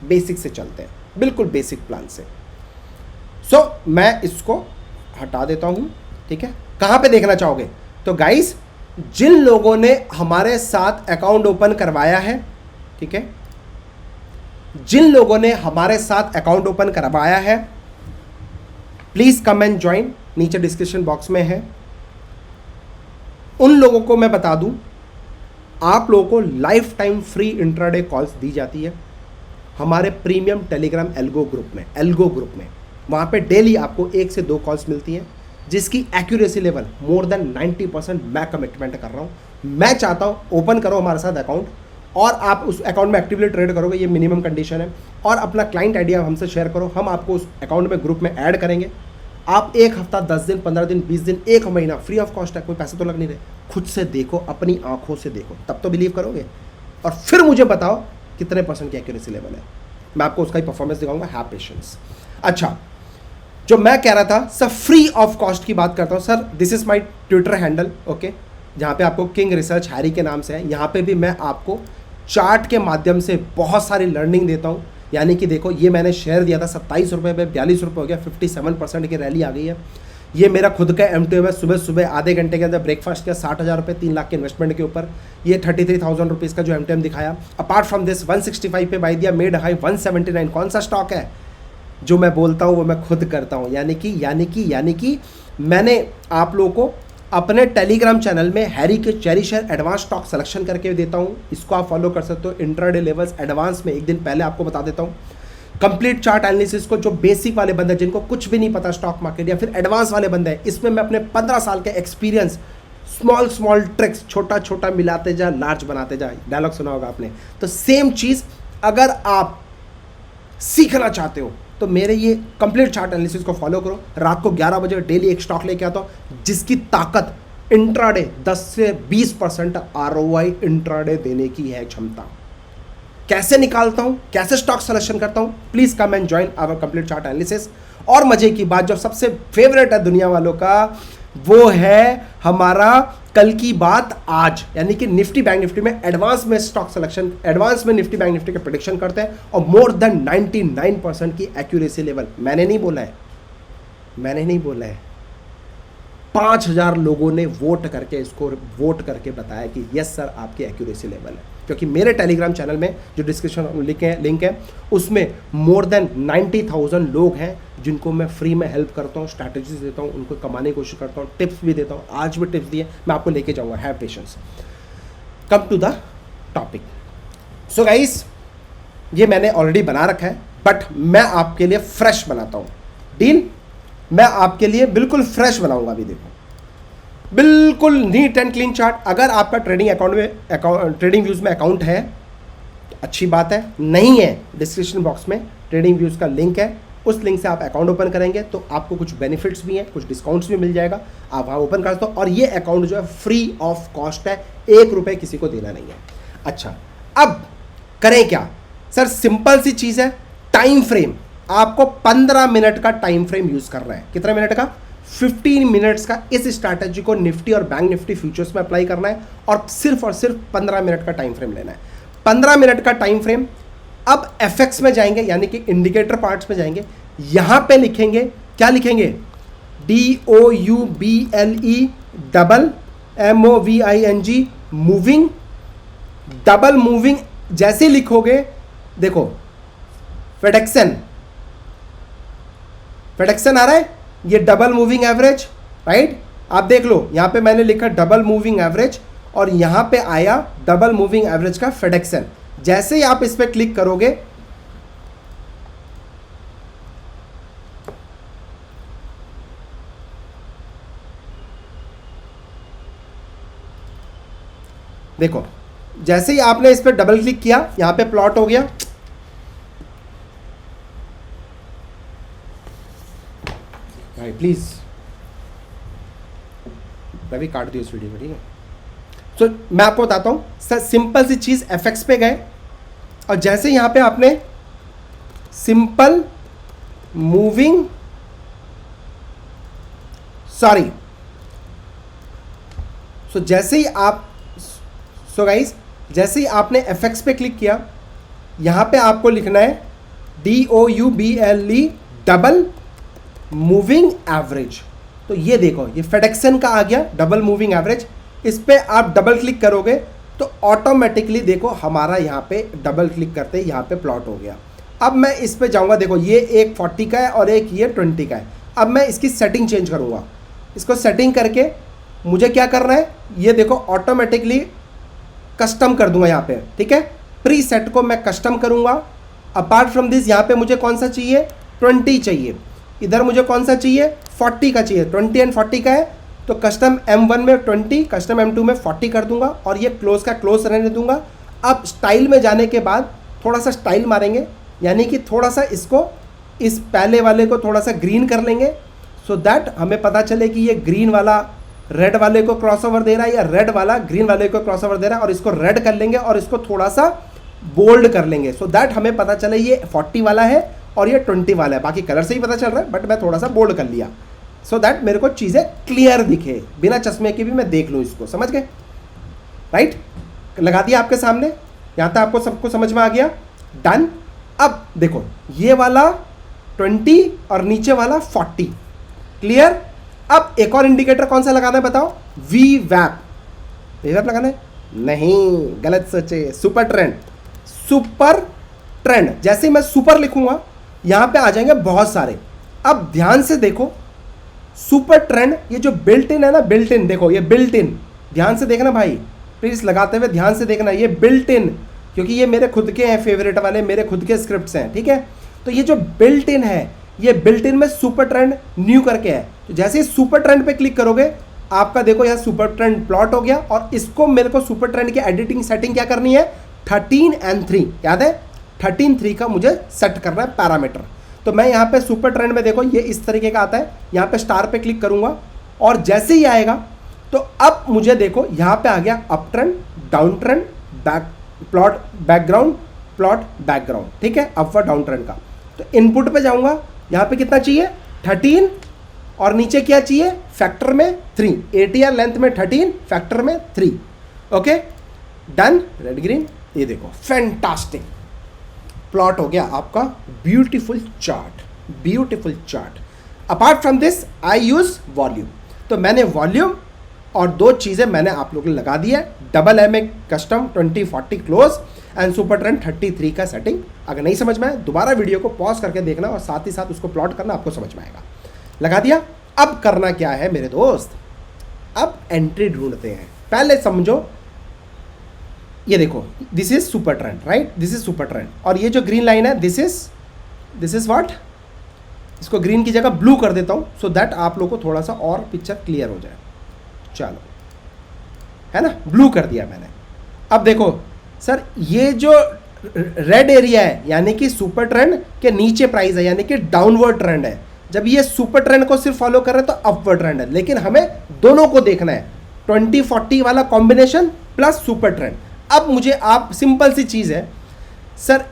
बेसिक से चलते हैं, बिल्कुल बेसिक प्लान से। सो मैं इसको हटा देता हूँ, ठीक है। कहाँ पे देखना चाहोगे, तो गाइस जिन लोगों ने हमारे साथ अकाउंट ओपन करवाया है, ठीक है, जिन लोगों ने हमारे साथ अकाउंट ओपन करवाया है प्लीज कम एंड ज्वाइन, नीचे डिस्क्रिप्शन बॉक्स में है। उन लोगों को मैं बता दूं, आप लोगों को life time free intraday calls दी जाती है हमारे प्रीमियम टेलीग्राम एल्गो ग्रुप में। वहां पे डेली आपको 1 से 2 कॉल्स मिलती हैं, जिसकी एक्यूरेसी लेवल मोर देन 90% मैं कमिटमेंट कर रहा हूं। मैं चाहता हूं ओपन करो हमारे साथ अकाउंट, और आप उस अकाउंट में एक्टिवली ट्रेड करोगे, ये मिनिमम कंडीशन है, और अपना क्लाइंट आइडिया हमसे शेयर करो, हम आपको उस अकाउंट में ग्रुप में ऐड करेंगे। आप 1 हफ्ता, 10 दिन, 15 दिन, 20 दिन, 1 महीना फ्री ऑफ कॉस्ट है, कोई पैसे तो लग नहीं रहे, खुद से देखो, अपनी आंखों से देखो, तब तो बिलीव करोगे, और फिर मुझे बताओ कितने % की एक्यूरेसी लेवल है, मैं आपको उसका ही परफॉर्मेंस दिखाऊंगा। Have patience. अच्छा, जो मैं कह रहा था सर, फ्री ऑफ कॉस्ट की बात करता हूँ sir, this is my Twitter handle, okay, जहाँ पे आपको किंग रिसर्च हैरी के नाम से है। यहाँ पे भी मैं आपको चार्ट के माध्यम से बहुत सारी लर्निंग देता हूँ। यानी कि देखो, ये मैंने शेयर दिया था 27 रुपये पे, 42 रुपये हो गया, 57% की रैली आ गई है। ये मेरा खुद का M2M है, सुबह आधे घंटे के अंदर ब्रेकफास्ट किया, 60,000 रुपये, 3 लाख के इन्वेस्टमेंट के ऊपर, ये 33,000 रुपीज़ का जो M2M दिखाया। अपार्ट फ्रॉम दिस 165 पे बाई दिया, मेड हाई 179। कौन सा स्टॉक है जो मैं बोलता हूँ वो मैं खुद करता हूँ। यानी कि मैंने आप लोगों को अपने टेलीग्राम चैनल में हैरी के cherry share advance stock selection करके देता हूँ, इसको आप फॉलो कर सकते हो। इंट्राडे लेवल्स एडवांस में एक दिन पहले आपको बता देता हूँ। कंप्लीट चार्ट एनालिसिस को जो बेसिक वाले बंदे जिनको कुछ भी नहीं पता स्टॉक मार्केट, या फिर एडवांस वाले बंदे हैं, इसमें मैं अपने 15 साल के एक्सपीरियंस, स्मॉल ट्रिक्स, छोटा मिलाते जा, लार्ज बनाते जा, डायलॉग सुना होगा आपने। तो सेम चीज़ अगर आप सीखना चाहते हो तो मेरे ये कंप्लीट चार्ट एनालिसिस को फॉलो करो। रात को 11 बजे डेली एक स्टॉक लेके आता हूँ जिसकी ताकत इंट्राडे 10 से 20% ROI इंट्राडे देने की है क्षमता। कैसे निकालता हूँ, कैसे स्टॉक सिलेक्शन करता हूँ, please come and join our complete chart analysis. और मजे की बात, जो सबसे फेवरेट है दुनिया वालों का, वो है हमारा कल की बात आज, यानी कि निफ्टी बैंक निफ्टी में एडवांस में स्टॉक सिलेक्शन, एडवांस में निफ्टी बैंक निफ्टी का प्रेडिक्शन करते हैं और मोर देन 99% की एक्यूरेसी लेवल। मैंने नहीं बोला है, 5000 लोगों ने वोट करके बताया कि यस सर आपकी एक्यूरेसी लेवल है। क्योंकि मेरे टेलीग्राम चैनल में जो डिस्क्रिप्शन लिंक है उसमें मोर देन 90,000 लोग हैं जिनको मैं फ्री में हेल्प करता हूँ, स्ट्रैटेजीज देता हूँ, उनको कमाने की कोशिश करता हूँ, टिप्स भी देता हूँ। आज भी टिप्स दिए, मैं आपको लेके जाऊँगा, have patience. Come to the topic. So guys, ये मैंने ऑलरेडी बना रखा है, बट मैं आपके लिए फ्रेश बनाता हूँ। डील? मैं आपके लिए बिल्कुल फ्रेश बनाऊंगा। अभी देखो, बिल्कुल नीट एंड क्लीन चार्ट। अगर आपका ट्रेडिंग व्यूज में अकाउंट है तो अच्छी बात है, नहीं है डिस्क्रिप्शन बॉक्स में ट्रेडिंग व्यूज का लिंक है, उस लिंक से आप अकाउंट ओपन करेंगे तो आपको कुछ बेनिफिट्स भी हैं, कुछ डिस्काउंट्स भी मिल जाएगा। आप वहाँ ओपन कर सकते हो और ये अकाउंट जो है फ्री ऑफ कॉस्ट है, 1 रुपये किसी को देना नहीं है। अच्छा, अब करें क्या सर? सिंपल सी चीज़ है, टाइम फ्रेम। आपको 15 मिनट का टाइम फ्रेम यूज़ करना है। कितना मिनट का? 15 मिनट्स का इस स्ट्रैटेजी को निफ्टी और बैंक निफ्टी फ्यूचर्स में अप्लाई करना है और सिर्फ 15 मिनट का टाइम फ्रेम लेना है। 15 मिनट का टाइम फ्रेम। अब एफएक्स में जाएंगे, यानी कि इंडिकेटर पार्ट्स में जाएंगे। यहां पे लिखेंगे, क्या लिखेंगे? DOUBLE moving, double moving. जैसे लिखोगे देखो, फेडेक्सन आ रहा है, ये डबल मूविंग एवरेज, राइट? आप देख लो, यहां पे मैंने लिखा डबल मूविंग एवरेज और यहां पे आया डबल मूविंग एवरेज का फेडेक्सन। जैसे ही आप इस पर क्लिक करोगे, देखो, जैसे ही आपने इस पर डबल क्लिक किया, यहां पे प्लॉट हो गया। भाई प्लीज रवि काट दियो इस वीडियो में, ठीक है? तो मैं आपको बताता हूं सर, सिंपल सी चीज, एफएक्स पे गए और जैसे यहां पे आपने सिंपल मूविंग, सॉरी, सो जैसे ही आप, सो गाइस, जैसे ही आपने एफएक्स पे क्लिक किया, यहां पे आपको लिखना है DOUBLE डबल मूविंग एवरेज। तो ये देखो, ये फेडेक्सन का आ गया डबल मूविंग एवरेज। इस पे आप डबल क्लिक करोगे तो ऑटोमेटिकली देखो हमारा यहाँ पे डबल क्लिक करते ही यहाँ पे प्लॉट हो गया। अब मैं इस पे जाऊँगा, देखो ये एक 40 का है और एक ये 20 का है। अब मैं इसकी सेटिंग चेंज करूँगा। इसको सेटिंग करके मुझे क्या करना है, ये देखो ऑटोमेटिकली कस्टम कर दूंगा यहाँ पे, ठीक है? प्री सेट को मैं कस्टम करूँगा। अपार्ट फ्रॉम दिस, यहाँ पे मुझे कौन सा चाहिए? 20 चाहिए। इधर मुझे कौन सा चाहिए? 40 का चाहिए। 20 एंड 40 का है तो कस्टम M1 में 20, कस्टम M2 में 40 कर दूंगा और ये क्लोज का क्लोज रहने दूंगा। अब स्टाइल में जाने के बाद थोड़ा सा स्टाइल मारेंगे, यानी कि थोड़ा सा इसको, इस पहले वाले को थोड़ा सा ग्रीन कर लेंगे, सो दैट हमें पता चले कि ये ग्रीन वाला रेड वाले को क्रॉसओवर दे रहा है या रेड वाला ग्रीन वाले को क्रॉसओवर दे रहा है। और इसको रेड कर लेंगे और इसको थोड़ा सा बोल्ड कर लेंगे, सो दैट हमें पता चले ये 40 वाला है और ये 20 वाला है। बाकी कलर से ही पता चल रहा है, बट मैं थोड़ा सा बोल्ड कर लिया, सो दैट मेरे को चीज़ें क्लियर दिखे, बिना चश्मे के भी मैं देख लूँ इसको। समझ गए? राइट? लगा दिया आपके सामने, यहाँ तक आपको सबको समझ में आ गया? डन। अब देखो, ये वाला 20 और नीचे वाला 40, क्लियर? अब एक और इंडिकेटर कौन सा लगाना है बताओ? VWAP लगाना है? नहीं, गलत सोचे, सुपर ट्रेंड। सुपर ट्रेंड, जैसे मैं सुपर लिखूंगा यहां पे आ जाएंगे बहुत सारे। अब ध्यान से देखो, सुपर ट्रेंड, ये जो बिल्ट इन है ना, बिल्ट इन, देखो ये बिल्ट इन, ध्यान से देखना भाई, प्लीज लगाते हुए ध्यान से देखना, ये बिल्ट इन, क्योंकि ये मेरे खुद के हैं फेवरेट वाले, मेरे खुद के स्क्रिप्ट्स हैं, ठीक है? तो ये जो बिल्ट इन है, ये बिल्ट इन में सुपर ट्रेंड न्यू करके है। तो जैसे ही सुपर ट्रेंड पे क्लिक करोगे, आपका देखो यहाँ सुपर ट्रेंड प्लॉट हो गया। और इसको मेरे को सुपर ट्रेंड की एडिटिंग सेटिंग क्या करनी है? 13 and 3, याद है? 13:3 का मुझे सेट करना है पैरामीटर। तो मैं यहाँ पे सुपर ट्रेंड में देखो ये इस तरीके का आता है, यहाँ पे स्टार पे क्लिक करूँगा और जैसे ही आएगा तो अब मुझे देखो यहाँ पे आ गया up trend, down trend, back plot, background, plot, background, ठीक है? अप व डाउन ट्रेंड का। तो इनपुट पे जाऊँगा, यहाँ पे कितना चाहिए? 13 और नीचे क्या चाहिए, फैक्टर में 3, ATR लेंथ में 13, फैक्टर में 3। Okay done, red green. ये देखो फैंटास्टिक प्लॉट हो गया आपका, beautiful chart, beautiful chart. Apart from this I use volume, तो मैंने वॉल्यूम और 2 चीज़ें मैंने आप लोगों को लगा दी है, double M A custom 2040 close and super trend 33 का सेटिंग। अगर नहीं समझ में आए दोबारा वीडियो को पॉज करके देखना और साथ ही साथ उसको प्लॉट करना, आपको समझ में आएगा। लगा दिया। अब करना क्या है मेरे दोस्त, अब एंट्री ढूंढते हैं। पहले समझो, ये देखो this is super trend, right, this is super trend, और ये जो ग्रीन लाइन है दिस इज व्हाट, इसको ग्रीन की जगह ब्लू कर देता हूँ सो दैट आप लोग को थोड़ा सा और पिक्चर क्लियर हो जाए। चलो, है ना, ब्लू कर दिया मैंने। अब देखो सर, ये जो रेड एरिया है यानी कि सुपर ट्रेंड के नीचे प्राइस है, यानी कि डाउनवर्ड ट्रेंड है। जब ये सुपर ट्रेंड को सिर्फ फॉलो कर रहे हैं तो अपवर्ड ट्रेंड है, लेकिन हमें दोनों को देखना है, 2040 वाला कॉम्बिनेशन प्लस सुपर ट्रेंड। अब मुझे आप, सिंपल सी चीज़ है सर,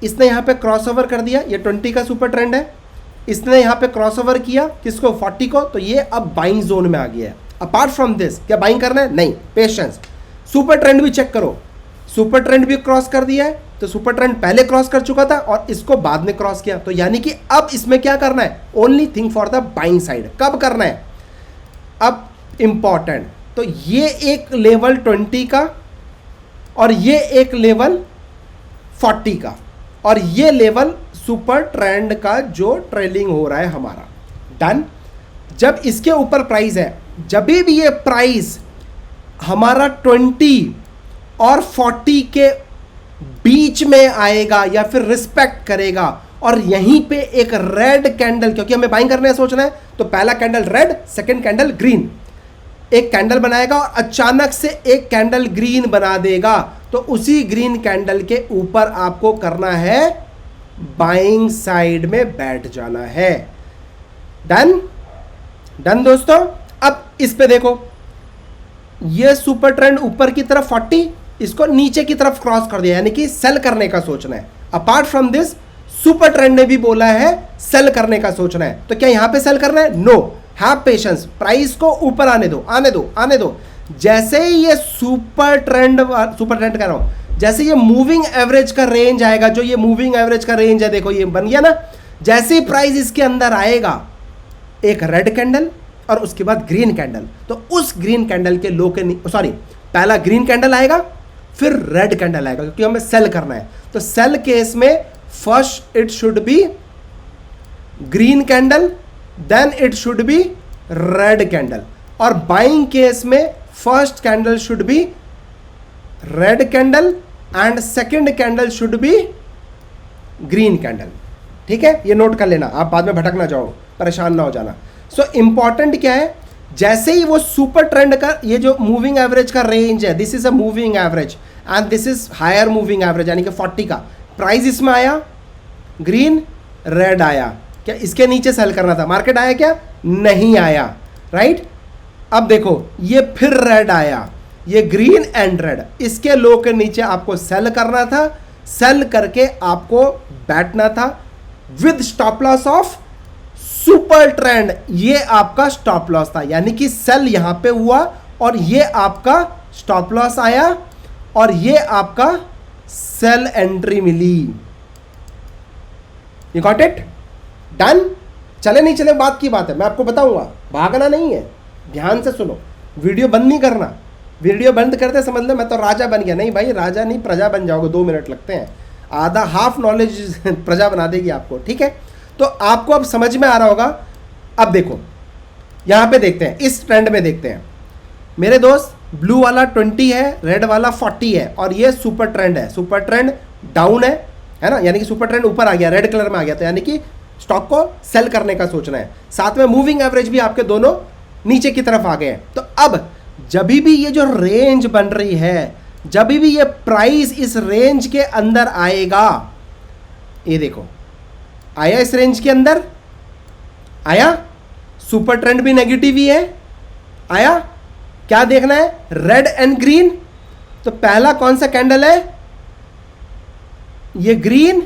इसने यहाँ पे क्रॉसओवर कर दिया, ये 20 का सुपर ट्रेंड है, इसने यहाँ पे क्रॉसओवर किया किसको, 40 को, तो ये अब बाइंग जोन में आ गया है। अपार्ट फ्रॉम दिस क्या बाइंग करना है, नहीं, पेशेंस। सुपर ट्रेंड भी चेक करो, सुपर ट्रेंड भी क्रॉस कर दिया है, तो सुपर ट्रेंड पहले क्रॉस कर चुका था और इसको बाद में क्रॉस किया, तो यानी कि अब इसमें क्या करना है, only thing for the buying side. कब करना है, अब इंपॉर्टेंट, तो ये एक लेवल 20 का और ये एक लेवल 40 का और ये लेवल सुपर ट्रेंड का जो ट्रेलिंग हो रहा है हमारा, डन। जब इसके ऊपर प्राइस है, जब भी ये प्राइस हमारा 20 और 40 के बीच में आएगा या फिर रिस्पेक्ट करेगा और यहीं पे एक रेड कैंडल, क्योंकि हमें बाइंग करने सोचना है, तो पहला candle red, second candle green, एक कैंडल बनाएगा और अचानक से एक कैंडल ग्रीन बना देगा, तो उसी ग्रीन कैंडल के ऊपर आपको करना है बाइंग साइड में बैठ जाना है। डन, डन दोस्तों। अब इस पे देखो, ये सुपर ट्रेंड ऊपर की तरफ 40, इसको नीचे की तरफ क्रॉस कर दिया, यानी कि सेल करने का सोचना है। Apart from this super trend ने भी बोला है सेल करने का सोचना है, तो क्या यहां पे सेल करना है, नो, हैव पेशेंस, प्राइस को ऊपर आने दो, आने दो, आने दो। जैसे ही ये सुपर ट्रेंड कह रहा हूं, जैसे ये मूविंग एवरेज का रेंज आएगा, जो ये मूविंग एवरेज का रेंज है, देखो ये बन गया ना, जैसे ही प्राइस इसके अंदर आएगा, एक रेड कैंडल और उसके बाद ग्रीन कैंडल, तो उस ग्रीन कैंडल के लो के, सॉरी, पहला ग्रीन कैंडल आएगा फिर रेड कैंडल आएगा, क्योंकि हमें सेल करना है। तो सेल केस में first it should be green candle, then it should be red candle, और बाइंग केस में first candle should be red candle and second candle should be green candle. ठीक है, ये नोट कर लेना, आप बाद में भटक ना जाओ, परेशान ना हो जाना। सो इंपॉर्टेंट क्या है, जैसे ही वो सुपर ट्रेंड का ये जो मूविंग एवरेज का रेंज है, this is a moving average and this is higher moving average, यानी कि 40 का प्राइस इसमें आया, ग्रीन, रेड आया, क्या इसके नीचे सेल करना था, मार्केट आया क्या, नहीं आया, राइट। अब देखो ये फिर रेड आया, ये ग्रीन एंड रेड, इसके लो के नीचे आपको सेल करना था, सेल करके आपको बैठना था with stop loss of super trend. ये आपका स्टॉप लॉस था, यानी कि सेल यहां पे हुआ और ये आपका स्टॉप लॉस आया और ये आपका सेल एंट्री मिली। You got it, done. चले नहीं चले बात की बात है, मैं आपको बताऊंगा, भागना नहीं है, ध्यान से सुनो, वीडियो बंद नहीं करना। वीडियो बंद करते समझ लो मैं तो राजा बन गया, नहीं भाई, राजा नहीं प्रजा बन जाओगे, 2 मिनट लगते हैं, आधा हाफ नॉलेज प्रजा बना देगी आपको। ठीक है, तो आपको अब समझ में आ रहा होगा। अब देखो यहां पे देखते हैं, इस ट्रेंड में देखते हैं मेरे दोस्त, ब्लू वाला 20 है, रेड वाला 40 है और ये सुपर ट्रेंड है, सुपर ट्रेंड डाउन है ना, यानी कि सुपर ट्रेंड ऊपर आ गया, रेड कलर में आ गया, तो यानी कि स्टॉक को सेल करने का सोचना है। साथ में मूविंग एवरेज भी आपके दोनों नीचे की तरफ आ गए हैं। तो अब जब भी ये जो रेंज बन रही है, जब भी ये प्राइस इस रेंज के अंदर आएगा, ये देखो आया, इस रेंज के अंदर आया, सुपर ट्रेंड भी नेगेटिव ही है, आया, क्या देखना है, रेड एंड ग्रीन। तो पहला कौन सा कैंडल है, ये ग्रीन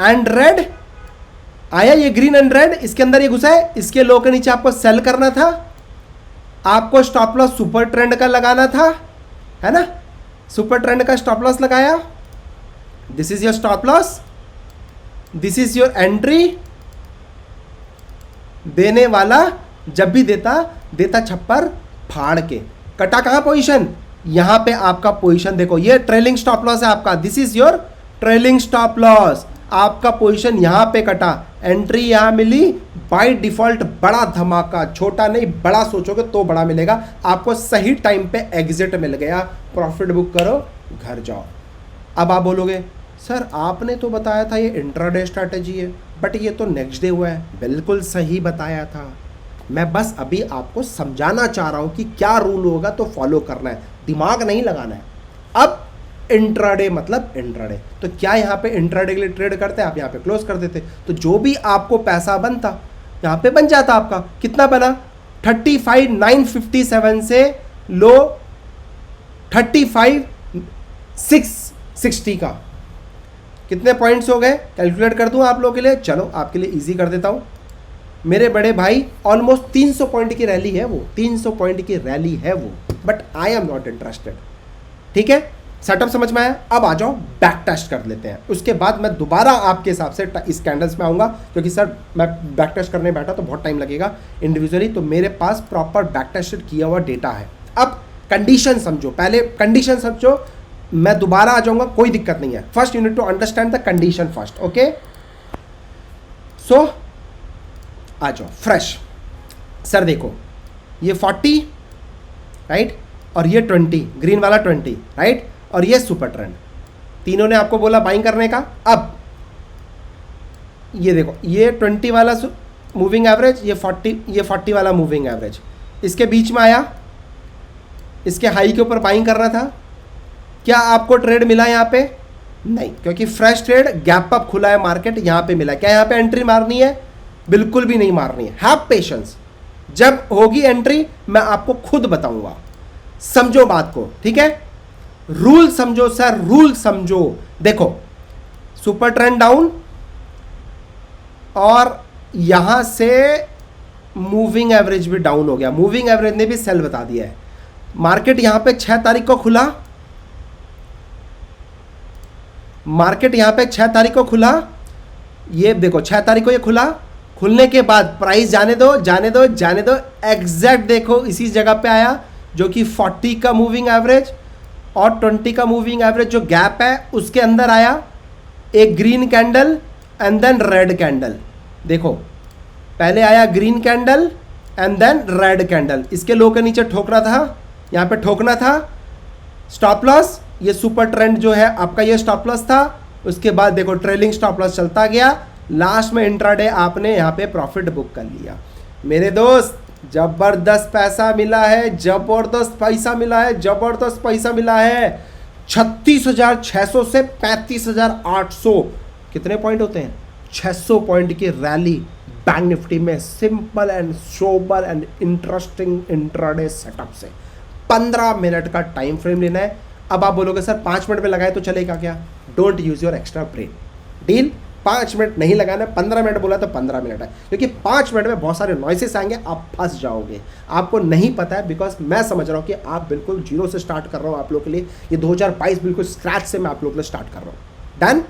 एंड रेड, आया ये ग्रीन एंड रेड, इसके अंदर ये घुसा है, इसके लो के नीचे आपको सेल करना था, आपको स्टॉप लॉस सुपर ट्रेंड का लगाना था, है ना, सुपर ट्रेंड का स्टॉप लॉस लगाया, this is your stop loss, this is your entry, देने वाला जब भी देता छप्पर फाड़ के, कटा कहां पोजीशन, यहां पे आपका पोजीशन देखो, ये ट्रेलिंग स्टॉप लॉस है आपका, this is your trailing stop loss, आपका पोजीशन यहां पे कटा, एंट्री यहां मिली, बाय डिफॉल्ट बड़ा धमाका, छोटा नहीं बड़ा सोचोगे तो बड़ा मिलेगा आपको, सही टाइम पे एग्जिट मिल गया, प्रॉफिट बुक करो, घर जाओ। अब आप बोलोगे सर आपने तो बताया था ये इंट्राडे स्ट्रैटेजी है, बट ये तो नेक्स्ट डे हुआ है। बिल्कुल सही बताया था, मैं बस अभी आपको समझाना चाह रहा हूं कि क्या रूल होगा तो फॉलो करना है, दिमाग नहीं लगाना है। अब इंट्राडे मतलब इंट्राडे, तो क्या यहाँ पे इंट्राडे के लिए ट्रेड करते हैं, आप यहाँ पे क्लोज कर देते, तो जो भी आपको पैसा बनता यहाँ पे बन जाता आपका, कितना बना 35,957 से लो 35,660 का, कितने पॉइंट्स हो गए कैलकुलेट कर दूं आप लोगों के लिए, चलो आपके लिए इजी कर देता हूं मेरे बड़े भाई, ऑलमोस्ट 300 पॉइंट की रैली है वो, 300 पॉइंट की रैली है वो, but I am not interested. ठीक है, सेटअप समझ में आया। अब आ जाओ बैक टेस्ट कर लेते हैं, उसके बाद मैं दोबारा आपके हिसाब से इस कैंडल्स में आऊँगा, क्योंकि सर मैं बैक टेस्ट करने बैठा तो बहुत टाइम लगेगा इंडिविजुअली, तो मेरे पास प्रॉपर बैक टेस्ट किया हुआ डेटा है। अब कंडीशन समझो, पहले कंडीशन समझो, मैं दोबारा आ जाऊँगा, कोई दिक्कत नहीं है। First you need to understand the condition first, okay. So आ जाओ फ्रेश, सर देखो ये 40 राइट, और ये 20, ग्रीन वाला 20 राइट, और ये सुपर ट्रेंड, तीनों ने आपको बोला बाइंग करने का। अब ये देखो ये 20 वाला मूविंग एवरेज, ये 40 वाला मूविंग एवरेज, इसके बीच में आया, इसके हाई के ऊपर बाइंग करना था। क्या आपको ट्रेड मिला यहाँ पे? नहीं, क्योंकि फ्रेश ट्रेड गैप अप खुला है मार्केट, यहाँ पे मिला। क्या यहाँ पे एंट्री मारनी है? बिल्कुल भी नहीं मारनी है। हैव पेशेंस, जब होगी एंट्री मैं आपको खुद बताऊंगा। समझो बात को, ठीक है, रूल समझो सर, रूल समझो। देखो सुपर ट्रेंड डाउन और यहां से मूविंग एवरेज भी डाउन हो गया, मूविंग एवरेज ने भी सेल बता दिया है। मार्केट यहां पे 6 तारीख को खुला, मार्केट यहां पे 6 तारीख को खुला, ये देखो 6 तारीख को ये खुला, खुलने के बाद प्राइस जाने दो जाने दो जाने दो, एग्जैक्ट देखो इसी जगह पे आया, जो कि 40 का मूविंग एवरेज और 20 का मूविंग एवरेज जो गैप है उसके अंदर आया, एक green candle and then red candle. देखो पहले आया green candle and then red candle, इसके लो के नीचे ठोकना था, यहाँ पे ठोकना था, स्टॉप लॉस, ये सुपर ट्रेंड जो है आपका ये स्टॉप लॉस था। उसके बाद देखो ट्रेलिंग स्टॉप लॉस चलता गया, लास्ट में इंट्राडे आपने यहाँ पे प्रॉफिट बुक कर लिया। मेरे दोस्त जबरदस्त पैसा मिला है, जबरदस्त पैसा मिला है, जबरदस्त पैसा मिला है। 36,600 से 35,800 कितने पॉइंट होते हैं? 600 पॉइंट की रैली बैंक निफ्टी में, simple and sober and interesting intraday setup से। 15 मिनट का टाइम फ्रेम लेना है। अब आप बोलोगे सर 5 मिनट में लगाए तो चलेगा क्या? Don't use your extra brain. Deal 5 minute नहीं लगाना है, 15 मिनट बोला तो 15 मिनट है, क्योंकि 5 मिनट में बहुत सारे नॉइसेस आएंगे, आप फंस जाओगे। आपको नहीं पता है, बिकॉज मैं समझ रहा हूँ कि आप बिल्कुल जीरो से स्टार्ट कर रहा हूँ आप लोग के लिए। ये 2022 बिल्कुल स्क्रैच से मैं आप लोग के लिए स्टार्ट कर रहा हूँ। डन।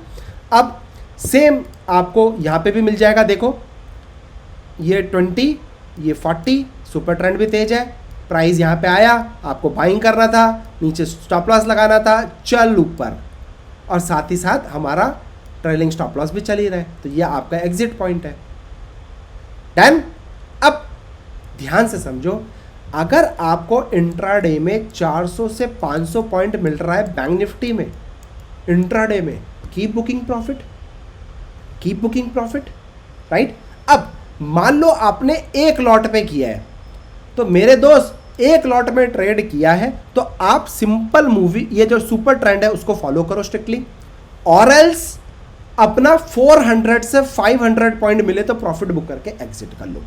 अब सेम आपको यहाँ पे भी मिल जाएगा। देखो ये 20, ये 40, सुपर ट्रेंड भी तेज है, प्राइस यहाँ पे आया, आपको बाइंग करना था, नीचे स्टॉप लॉस लगाना था, चल ऊपर, और साथ ही साथ हमारा ट्रेलिंग स्टॉप लॉस भी चल ही रहा है, तो ये आपका एग्जिट पॉइंट है। डन। अब ध्यान से समझो, अगर आपको इंट्राडे में 400 से 500 पॉइंट मिल रहा है बैंक निफ्टी में इंट्राडे में, keep booking profit, keep booking profit, right. अब मान लो आपने एक लॉट पे किया है, तो मेरे दोस्त एक लॉट में ट्रेड किया है, तो आप सिंपल मूवी ये जो सुपर ट्रेंड है उसको फॉलो करो स्ट्रिक्टली, और एल्स अपना 400 से 500 पॉइंट मिले तो प्रॉफिट बुक करके एग्जिट कर लो।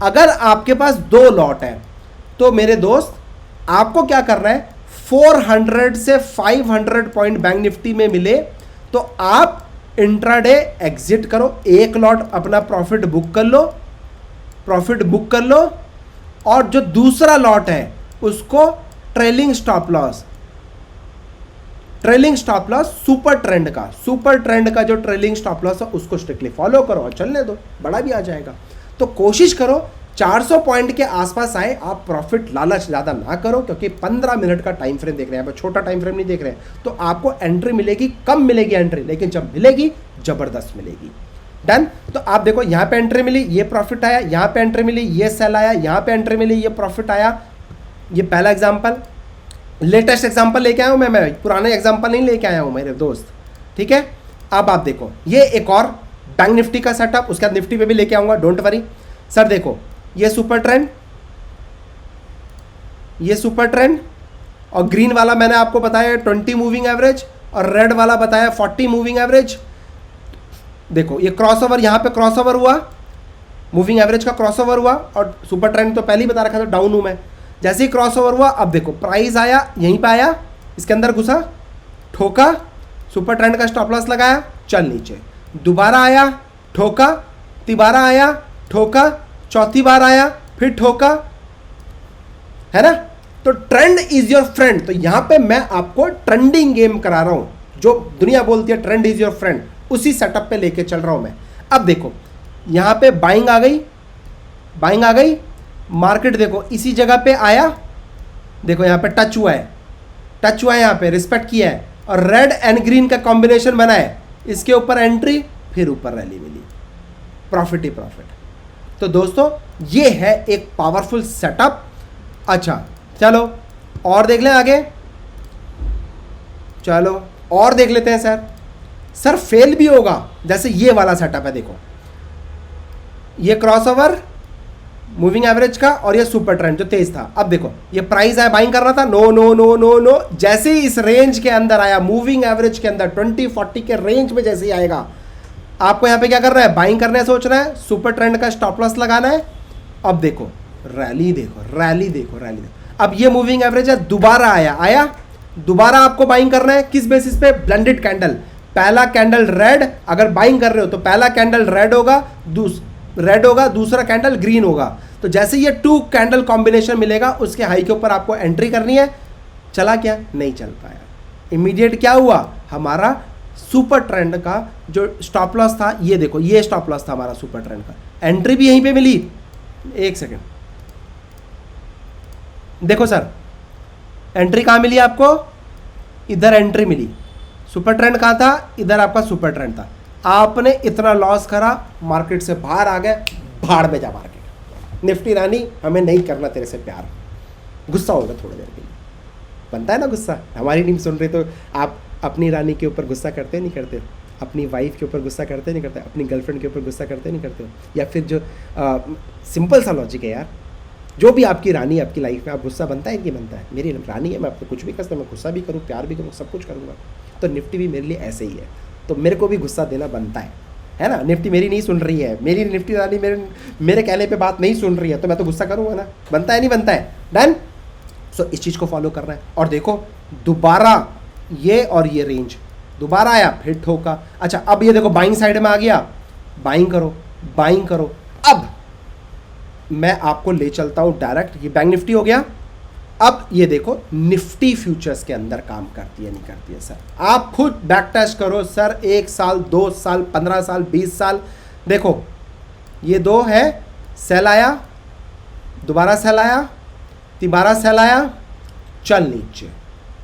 अगर आपके पास 2 लॉट है तो मेरे दोस्त आपको क्या करना है, 400 से 500 पॉइंट बैंक निफ्टी में मिले तो आप इंट्राडे एग्जिट करो, एक लॉट अपना प्रॉफिट बुक कर लो, प्रॉफिट बुक कर लो, और जो दूसरा लॉट है उसको trailing stop loss, trailing stop loss super trend का, सुपर ट्रेंड का जो ट्रेलिंग स्टॉप लॉस है उसको स्ट्रिक्टली फॉलो करो और चलने दो, बड़ा भी आ जाएगा। तो कोशिश करो 400 पॉइंट के आसपास आए, आप प्रॉफिट लालच ज़्यादा ना करो, क्योंकि 15 मिनट का टाइम फ्रेम देख रहे हैं, छोटा टाइम फ्रेम नहीं देख रहे हैं, तो आपको एंट्री मिलेगी, कम मिलेगी एंट्री, लेकिन जब मिलेगी जबरदस्त मिलेगी। डन। तो आप देखो यहाँ पे एंट्री मिली, ये प्रॉफिट आया, यहाँ पे एंट्री मिली, ये सेल आया, यहाँ पे एंट्री मिली, ये प्रॉफिट आया। ये पहला एग्जांपल, लेटेस्ट एग्जांपल लेके आया हूँ मैं पुराने एग्जांपल नहीं लेके आया हूँ मेरे दोस्त, ठीक है। अब आप देखो ये एक और बैंक निफ्टी का सेटअप, उसके बाद निफ्टी पे भी लेके आऊँगा, डोंट वरी। सर देखो ये सुपर ट्रेंड, ये सुपर ट्रेंड, और ग्रीन वाला मैंने आपको बताया 20 मूविंग एवरेज, और रेड वाला बताया 40 मूविंग एवरेज। देखो ये क्रॉसओवर, यहाँ पे क्रॉसओवर हुआ, मूविंग एवरेज का क्रॉसओवर हुआ, और सुपर ट्रेंड तो पहले ही बता रखा था डाउन हूँ मैं। जैसे ही क्रॉसओवर हुआ, अब देखो प्राइस आया, यहीं पे आया, इसके अंदर घुसा, ठोका, सुपर ट्रेंड का स्टॉप लॉस लगाया, चल नीचे, दोबारा आया, ठोका, तिबारा आया, ठोका, चौथी बार आया, फिर ठोका, है ना। तो ट्रेंड इज योर फ्रेंड। तो यहां पे मैं आपको ट्रेंडिंग गेम करा रहा हूं, जो दुनिया बोलती है ट्रेंड इज योर फ्रेंड, उसी सेटअप पे लेके चल रहा हूं मैं। अब देखो यहां पे बाइंग आ गई, बाइंग आ गई, मार्केट देखो इसी जगह पे आया, देखो यहां पे टच हुआ है, टच हुआ है, यहां पे रिस्पेक्ट किया है, और रेड एंड ग्रीन का कॉम्बिनेशन बना है, इसके ऊपर एंट्री, फिर ऊपर रैली मिली, प्रॉफिट ही प्रॉफिट। तो दोस्तों ये है एक पावरफुल सेटअप। अच्छा चलो और देख लें आगे, चलो और देख लेते हैं। सर फेल भी होगा, जैसे ये वाला सेटअप है, देखो ये क्रॉसओवर मूविंग एवरेज का, और ये सुपर ट्रेंड जो तेज था। अब देखो ये प्राइस आया, बाइंग कर रहा था, no no no no no, जैसे ही इस रेंज के अंदर आया, मूविंग एवरेज के अंदर 20-40 के रेंज में जैसे ही आएगा, आपको यहाँ पे क्या करना है, बाइंग करना है, सोचना है, सुपर ट्रेंड का स्टॉप लॉस लगाना है। अब देखो रैली, देखो रैली, देखो रैली, देखो अब ये मूविंग एवरेज है, दोबारा आया, दोबारा आपको बाइंग करना है, किस बेसिस पे, ब्लेंडेड कैंडल, पहला कैंडल रेड, अगर बाइंग कर रहे हो तो पहला कैंडल रेड होगा, दूसरा कैंडल ग्रीन होगा। तो जैसे ये 2 कैंडल कॉम्बिनेशन मिलेगा, उसके हाई के ऊपर आपको एंट्री करनी है। चला क्या, नहीं चल पाया, इमीडिएट क्या हुआ, हमारा सुपर ट्रेंड का जो स्टॉप लॉस था, ये देखो ये स्टॉप लॉस था हमारा सुपर ट्रेंड का, एंट्री भी यहीं पे मिली। एक सेकेंड, देखो सर एंट्री कहाँ मिली आपको, इधर एंट्री मिली, सुपर ट्रेंड कहाँ था, इधर आपका सुपर ट्रेंड था, आपने इतना लॉस करा, मार्केट से बाहर आ गए, भाड़ में जा मार्केट, निफ्टी रानी हमें नहीं करना तेरे से प्यार, गुस्सा होगा थोड़ी देर के लिए, बनता है ना गुस्सा। हमारी टीम सुन रही तो आप अपनी रानी के ऊपर गुस्सा करते नहीं करते हो, अपनी वाइफ के ऊपर गुस्सा करते नहीं करते, अपनी गर्लफ्रेंड के ऊपर गुस्सा करते नहीं करते हो, या फिर जो सिंपल सा लॉजिक है यार, जो भी आपकी रानी आपकी लाइफ में, आप गुस्सा बनता है कि बनता है, मेरी रानी है, मैं आपको कुछ भी कर सकता हूँ, मैं गुस्सा भी करूँ, प्यार भी करूँ, सब कुछ करूँगा। तो निफ्टी भी मेरे लिए ऐसे ही है, तो मेरे को भी गुस्सा देना बनता है ना। निफ्टी मेरी नहीं सुन रही है, मेरी निफ्टी रानी मेरे कहने पे बात नहीं सुन रही है, तो मैं तो गुस्सा करूँगा ना, बनता है नहीं बनता है। डन। सो इस चीज़ को फॉलो करना है। और देखो दोबारा ये और ये रेंज दोबारा आया, फिर ठोका। अच्छा अब ये देखो बाइंग साइड में आ गया, बाइंग करो, बाइंग करो। अब मैं आपको ले चलता हूँ डायरेक्ट, ये बैंक निफ्टी हो गया। अब ये देखो निफ्टी फ्यूचर्स के अंदर काम करती है नहीं करती है। सर आप खुद बैक टेस्ट करो सर, 1 साल 2 साल 15 साल 20 साल, देखो ये 2 है, सेल आया, दोबारा सेल आया, तिबारा सेल आया, चल नीचे।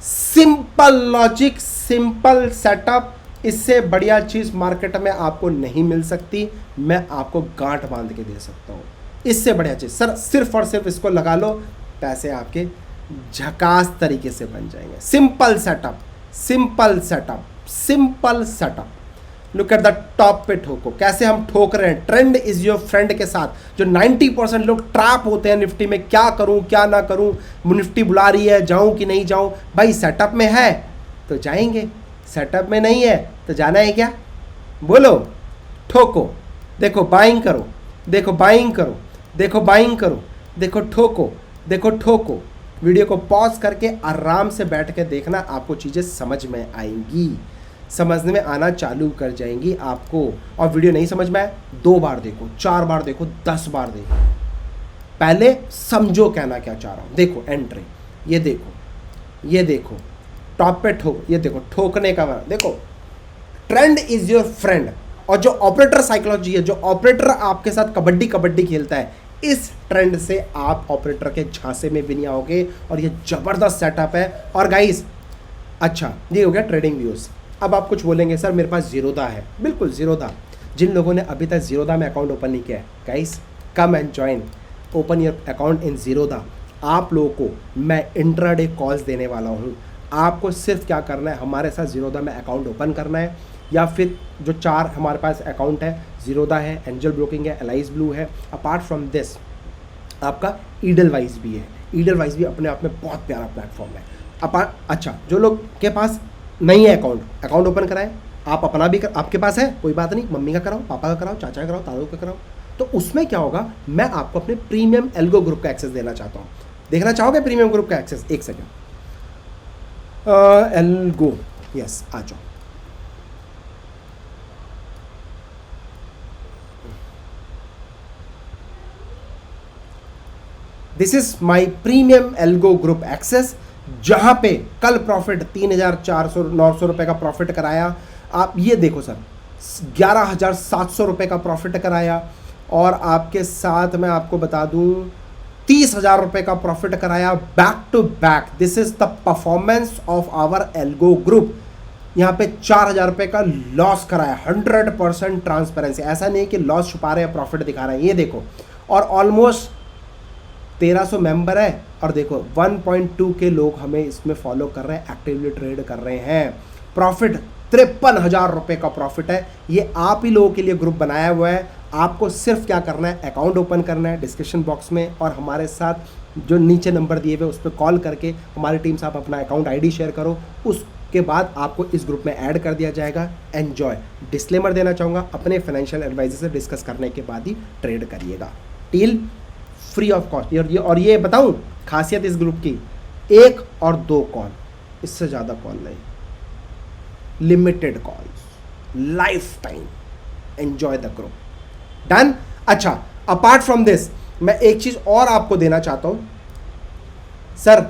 सिंपल लॉजिक, सिंपल सेटअप, इससे बढ़िया चीज़ मार्केट में आपको नहीं मिल सकती। मैं आपको गांठ बांध के दे सकता हूँ, इससे बढ़िया चीज़। सर सिर्फ और सिर्फ इसको लगा लो, पैसे आपके झकास तरीके से बन जाएंगे। Simple setup, simple setup, simple setup. Look at the top पे ठोको, कैसे हम ठोक रहे हैं ट्रेंड इज योर फ्रेंड के साथ। जो 90% लोग ट्रैप होते हैं निफ्टी में, क्या करूं क्या ना करूं, निफ्टी बुला रही है, जाऊं कि नहीं जाऊं। भाई सेटअप में है तो जाएंगे, सेटअप में नहीं है तो जाना है क्या, बोलो। ठोको, देखो बाइंग करो, देखो बाइंग करो, देखो बाइंग करो, देखो ठोको, देखो ठोको। वीडियो को पॉज करके आराम से बैठ के देखना, आपको चीज़ें समझ में आएंगी। समझने में आना चालू कर जाएंगी आपको। और वीडियो नहीं समझ में आए 2 बार देखो, 4 बार देखो, 10 बार देखो, पहले समझो कहना क्या चाह रहा हूँ। देखो एंट्री, ये देखो, ये देखो टॉप पे ठोक, ये देखो ठोकने का देखो, ट्रेंड इज योर फ्रेंड। और जो ऑपरेटर साइकोलॉजी है, जो ऑपरेटर आपके साथ कबड्डी कबड्डी खेलता है, इस ट्रेंड से आप ऑपरेटर के झांसे में भी नहीं आओगे। और ये जबरदस्त सेटअप है। और गाइस अच्छा, ये हो गया ट्रेडिंग व्यूज। अब आप कुछ बोलेंगे सर मेरे पास जीरोधा है। बिल्कुल जीरोधा, जिन लोगों ने अभी तक जीरोधा में अकाउंट ओपन नहीं किया है, guys come and join, open your account in Zerodha. आप लोगों को मैं इंट्राडे कॉल्स देने वाला हूँ। आपको सिर्फ क्या करना है, हमारे साथ जीरोधा में अकाउंट ओपन करना है, या फिर जो 4 हमारे पास अकाउंट है, जीरोधा है, एंजल ब्रोकिंग है, एलाइज ब्लू है। अपार्ट फ्रॉम दिस आपका ईडलवाइज भी है। ईडलवाइज भी अपने आप में बहुत प्यारा प्लेटफॉर्म है। अच्छा, जो लोग के पास नहीं है अकाउंट ओपन कराएं। आप अपना भी आपके पास है, कोई बात नहीं, मम्मी का कराओ, पापा का कराओ, चाचा का कराओ, दादू का कराओ। तो उसमें क्या होगा, मैं आपको अपने प्रीमियम एल्गो ग्रुप का एक्सेस देना चाहता हूँ। देखना चाहोगे प्रीमियम ग्रुप का एक्सेस? एक सेकेंड, एल्गो, यस आ जाओ। This is my premium algo group access, जहां पे कल प्रॉफिट 3,400-900 रुपये का प्रॉफिट कराया। आप ये देखो सर, 11,700 रुपये का प्रॉफिट कराया। और आपके साथ मैं आपको बता दूं 30,000 रुपये का प्रॉफिट कराया back to back. This is the performance of our algo group. यहाँ पे 4,000 रुपये का लॉस कराया, 100% ट्रांसपेरेंसी। ऐसा नहीं कि लॉस छुपा रहे हैं, प्रॉफिट दिखा रहे हैं। ये देखो, और ऑलमोस्ट 1300 मेंबर है। और देखो 1.2 के लोग हमें इसमें फॉलो कर रहे हैं, एक्टिवली ट्रेड कर रहे हैं। प्रॉफिट 53,000 रुपये का प्रॉफिट है। ये आप ही लोगों के लिए ग्रुप बनाया हुआ है। आपको सिर्फ क्या करना है, अकाउंट ओपन करना है डिस्क्रिप्शन बॉक्स में, और हमारे साथ जो नीचे नंबर दिए हुए उस पर कॉल करके हमारी टीम से आप अपना अकाउंट आईडी शेयर करो। उसके बाद आपको इस ग्रुप में ऐड कर दिया जाएगा। एन्जॉय। डिस्क्लेमर देना चाहूँगा, अपने फाइनेंशियल एडवाइजर से डिस्कस करने के बाद ही ट्रेड करिएगा। Deal free of cost. और ये बताऊं खासियत इस ग्रुप की, 1 और 2 कॉल, इससे ज़्यादा कॉल नहीं, limited calls, life time. Enjoy the group. Done. अच्छा, अपार्ट फ्रॉम दिस मैं एक चीज़ और आपको देना चाहता हूं सर,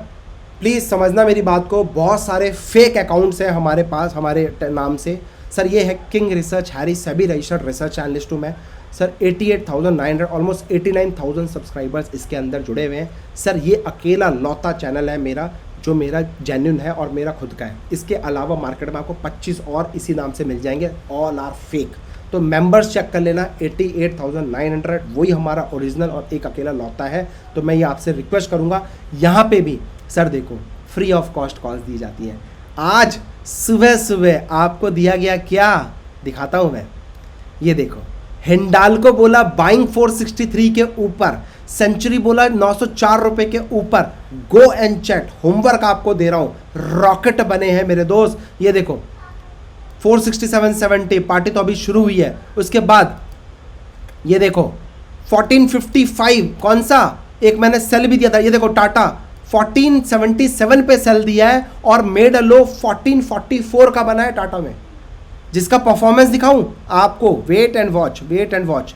प्लीज़ समझना मेरी बात को। बहुत सारे फेक अकाउंट्स हैं हमारे पास हमारे नाम से। सर ये है किंग रिसर्च हैरिस, सभी रजिस्टर्ड रिसर्च एनालिस्ट हूँ मैं सर। 88,900 ऑलमोस्ट 89,000 सब्सक्राइबर्स इसके अंदर जुड़े हुए हैं सर। ये अकेला लौता चैनल है मेरा जो मेरा जेन्युइन है और मेरा खुद का है। इसके अलावा मार्केट में आपको 25 और इसी नाम से मिल जाएंगे, ऑल आर फेक। तो मेंबर्स चेक कर लेना, 88,900 वही हमारा ओरिजिनल और एक अकेला लौता है। तो मैं ये आपसे रिक्वेस्ट करूँगा, यहाँ पे भी सर देखो फ्री ऑफ कॉस्ट कॉल्स दी जाती हैं। आज सुबह सुबह आपको दिया गया क्या दिखाता हूँ मैं, ये देखो। हिंडाल्को बोला बाइंग 463 के ऊपर, सेंचुरी बोला 904 रुपए के ऊपर। गो एंड चेक, होमवर्क आपको दे रहा हूं, रॉकेट बने हैं मेरे दोस्त। ये देखो 467.70 पार्टी तो अभी शुरू हुई है। उसके बाद ये देखो 1455, कौन सा एक मैंने सेल भी दिया था, ये देखो टाटा 1477 पे सेल दिया है और मेड अ लो 1444 का बना है टाटा में, जिसका परफॉर्मेंस दिखाऊं आपको। Wait and watch, wait and watch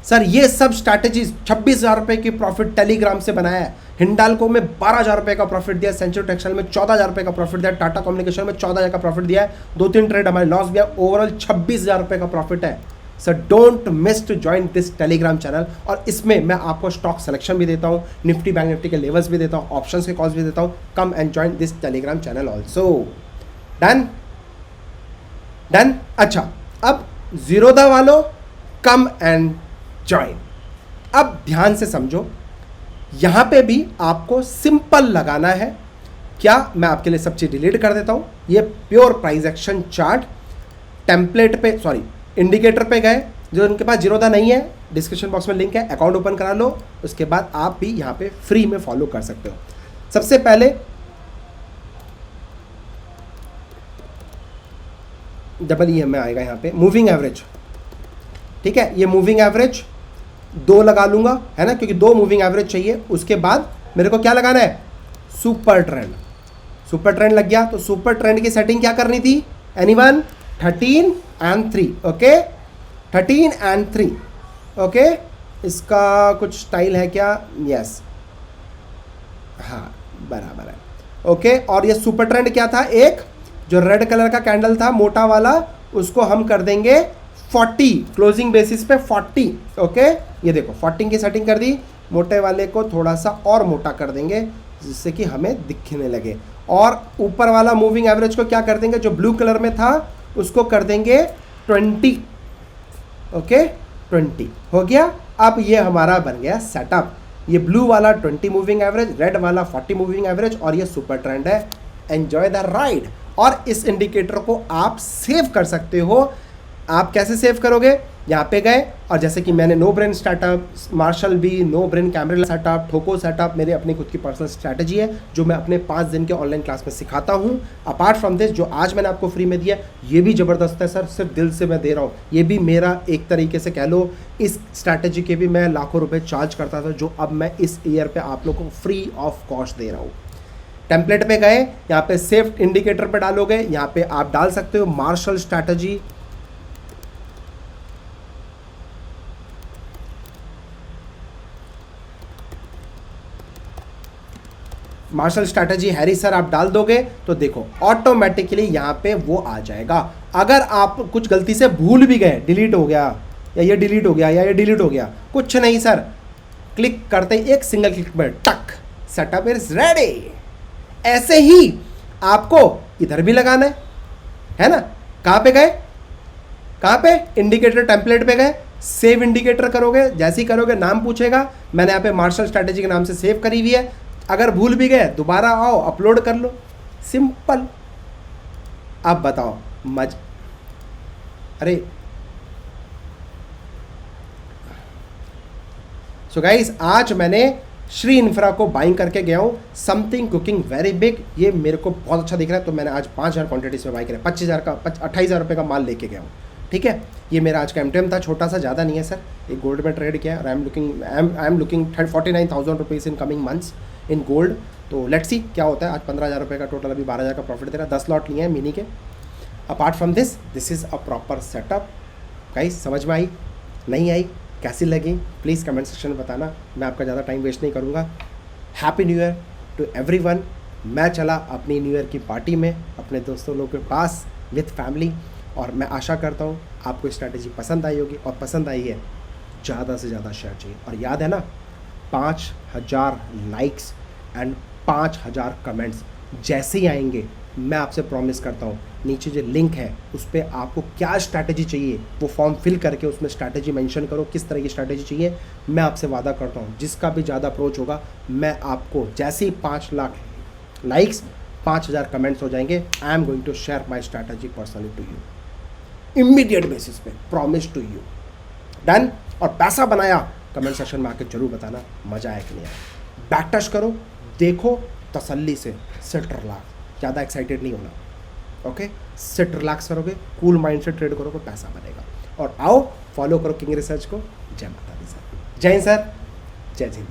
sir. ये सब स्ट्रैटेजीज 26,000 रुपये की प्रॉफिट टेलीग्राम से बनाया है। हिंडाल्को में 12,000 रुपये का प्रॉफिट दिया, सेंचुरी टेक्सटाइल में 14,000 रुपये का प्रॉफिट दिया, टाटा कम्युनिकेशन में 14,000 का प्रॉफिट दिया है। 2-3 ट्रेड हमारे लॉस दिया, ओवरऑल 26,000 रुपये का प्रॉफिट है sir. Don't miss to join this Telegram channel. और इसमें मैं आपको स्टॉक सिलेक्शन भी देता हूँ, निफ्टी बैंक निफ्टी के लेवल्स भी देता हूँ, ऑप्शंस के कॉल्स भी देता हूँ। Come and join this Telegram channel also. Done done. अच्छा, अब जीरोधा वालों कम एंड ज्वाइन। अब ध्यान से समझो, यहां पे भी आपको सिंपल लगाना है। क्या मैं आपके लिए सब चीज डिलीट कर देता हूं। ये pure price action chart template पे, सॉरी इंडिकेटर पे गए। जो उनके पास जीरोधा नहीं है, डिस्क्रिप्शन बॉक्स में लिंक है, अकाउंट ओपन करा लो। उसके बाद आप भी यहां पे फ्री में फॉलो कर सकते हो। सबसे पहले डबल EMI आएगा यहाँ पे, मूविंग एवरेज। ठीक है, ये मूविंग एवरेज 2 लगा लूंगा, है ना, क्योंकि 2 मूविंग एवरेज चाहिए। उसके बाद मेरे को क्या लगाना है, सुपर ट्रेंड। सुपर ट्रेंड लग गया, तो सुपर ट्रेंड की सेटिंग क्या करनी थी, anyone? 13 and 3, okay 13 and 3, okay इसका कुछ स्टाइल है क्या? यस, हाँ बराबर है, ओके। और ये सुपर ट्रेंड क्या था? एक जो रेड कलर का कैंडल था मोटा वाला, उसको हम कर देंगे 40 क्लोजिंग बेसिस पे 40, ओके। ये देखो 40 की सेटिंग कर दी, मोटे वाले को थोड़ा सा और मोटा कर देंगे जिससे कि हमें दिखने लगे। और ऊपर वाला मूविंग एवरेज को क्या कर देंगे? जो ब्लू कलर में था उसको कर देंगे 20, ओके 20 हो गया। अब ये हमारा बन गया सेटअप। ये ब्लू वाला 20 मूविंग एवरेज, रेड वाला 40 मूविंग एवरेज, और ये सुपर ट्रेंड है। Enjoy the ride. और इस इंडिकेटर को आप सेव कर सकते हो। आप कैसे सेव करोगे? यहाँ पे गए और जैसे कि मैंने no brain startup, marshal B, no brain camera setup, ठोको सेटअप मेरे अपनी खुद की पर्सनल स्ट्रैटेजी है जो मैं अपने 5 दिन के ऑनलाइन क्लास में सिखाता हूँ। अपार्ट फ्रॉम दिस जो आज मैंने आपको फ्री में दिया ये भी ज़बरदस्त है सर, सिर्फ दिल से मैं दे रहा हूँ। ये भी मेरा एक तरीके से कह लो, इस स्ट्रैटेजी के भी मैं लाखों रुपये चार्ज करता था जो अब मैं इस ईयर पर आप लोगों को फ्री ऑफ कॉस्ट दे रहा हूँ। टेम्पलेट पे गए, यहाँ पे सेफ इंडिकेटर पे डालोगे, यहाँ पे आप डाल सकते हो Marshall strategy, Marshall strategy Harry sir आप डाल दोगे तो देखो ऑटोमेटिकली यहाँ पे वो आ जाएगा। अगर आप कुछ गलती से भूल भी गए, डिलीट हो गया या ये डिलीट हो गया या ये डिलीट हो गया, कुछ नहीं सर, क्लिक करते एक सिंगल क्लिक में टक, सेटअप इज रेडी। ऐसे ही आपको इधर भी लगाना है ना। कहाँ पे गए? कहाँ पे? इंडिकेटर टेम्पलेट पे गए, सेव इंडिकेटर करोगे। जैसे ही करोगे नाम पूछेगा, मैंने यहाँ पे मार्शल स्ट्रैटेजी के नाम से सेव करी हुई है। अगर भूल भी गए दोबारा आओ अपलोड कर लो, सिंपल। अब बताओ अरे सो गाइस, आज मैंने श्री इंफ्रा को बाइंग करके गया हूँ, समथिंग कुकिंग वेरी बिग। ये मेरे को बहुत अच्छा दिख रहा है तो मैंने आज 5000 क्वांटिटीज में बाई करा, 25,000 का 28,000 रुपये का माल लेके गया हूँ। ठीक है, ये मेरा आज का एमटीएम था, छोटा सा, ज़्यादा नहीं है सर। एक गोल्ड में ट्रेड किया और I am looking 49,000 rupees in coming months in gold. तो लेट्स सी क्या होता है। आज 15,000 रुपये का टोटल, अभी 12,000 का प्रॉफिट दे रहा है। 10 लॉट लिए हैं मिनी के। Apart from this is a proper setup. Guys समझ में आई नहीं आई, कैसी लगी प्लीज़ कमेंट सेक्शन में बताना। मैं आपका ज़्यादा टाइम वेस्ट नहीं करूँगा। Happy new year to everyone. मैं चला अपनी न्यू ईयर की पार्टी में अपने दोस्तों लोगों के पास विथ फैमिली, और मैं आशा करता हूँ आपको स्ट्रैटेजी पसंद आई होगी, और पसंद आई है ज़्यादा से ज़्यादा शेयर चाहिए। और याद है ना, 5,000 लाइक्स एंड 5,000 कमेंट्स जैसे ही आएंगे, मैं आपसे प्रॉमिस करता हूँ नीचे जो लिंक है उस पर आपको क्या स्ट्रैटेजी चाहिए वो फॉर्म फिल करके उसमें स्ट्रैटेजी मेंशन करो, किस तरह की स्ट्रैटेजी चाहिए। मैं आपसे वादा करता हूँ जिसका भी ज़्यादा अप्रोच होगा, मैं आपको जैसे ही 5 लाख लाइक्स 5,000 कमेंट्स हो जाएंगे, I am going to share my strategy personally to you immediate basis पे, प्रॉमिस टू यू। डन। और पैसा बनाया कमेंट सेक्शन में आकर जरूर बताना मज़ा आया कि नहीं आया। बैक टच करो, देखो तसल्ली से, सिट रिलैक्स, ज़्यादा एक्साइटेड नहीं होना। ओके, सिट रिलैक्स करोगे, कूल माइंड से ट्रेड करोगे, पैसा बनेगा। और आओ फॉलो करो किंग रिसर्च को। जय माता दी सर, जय हिंद सर, जय हिंद।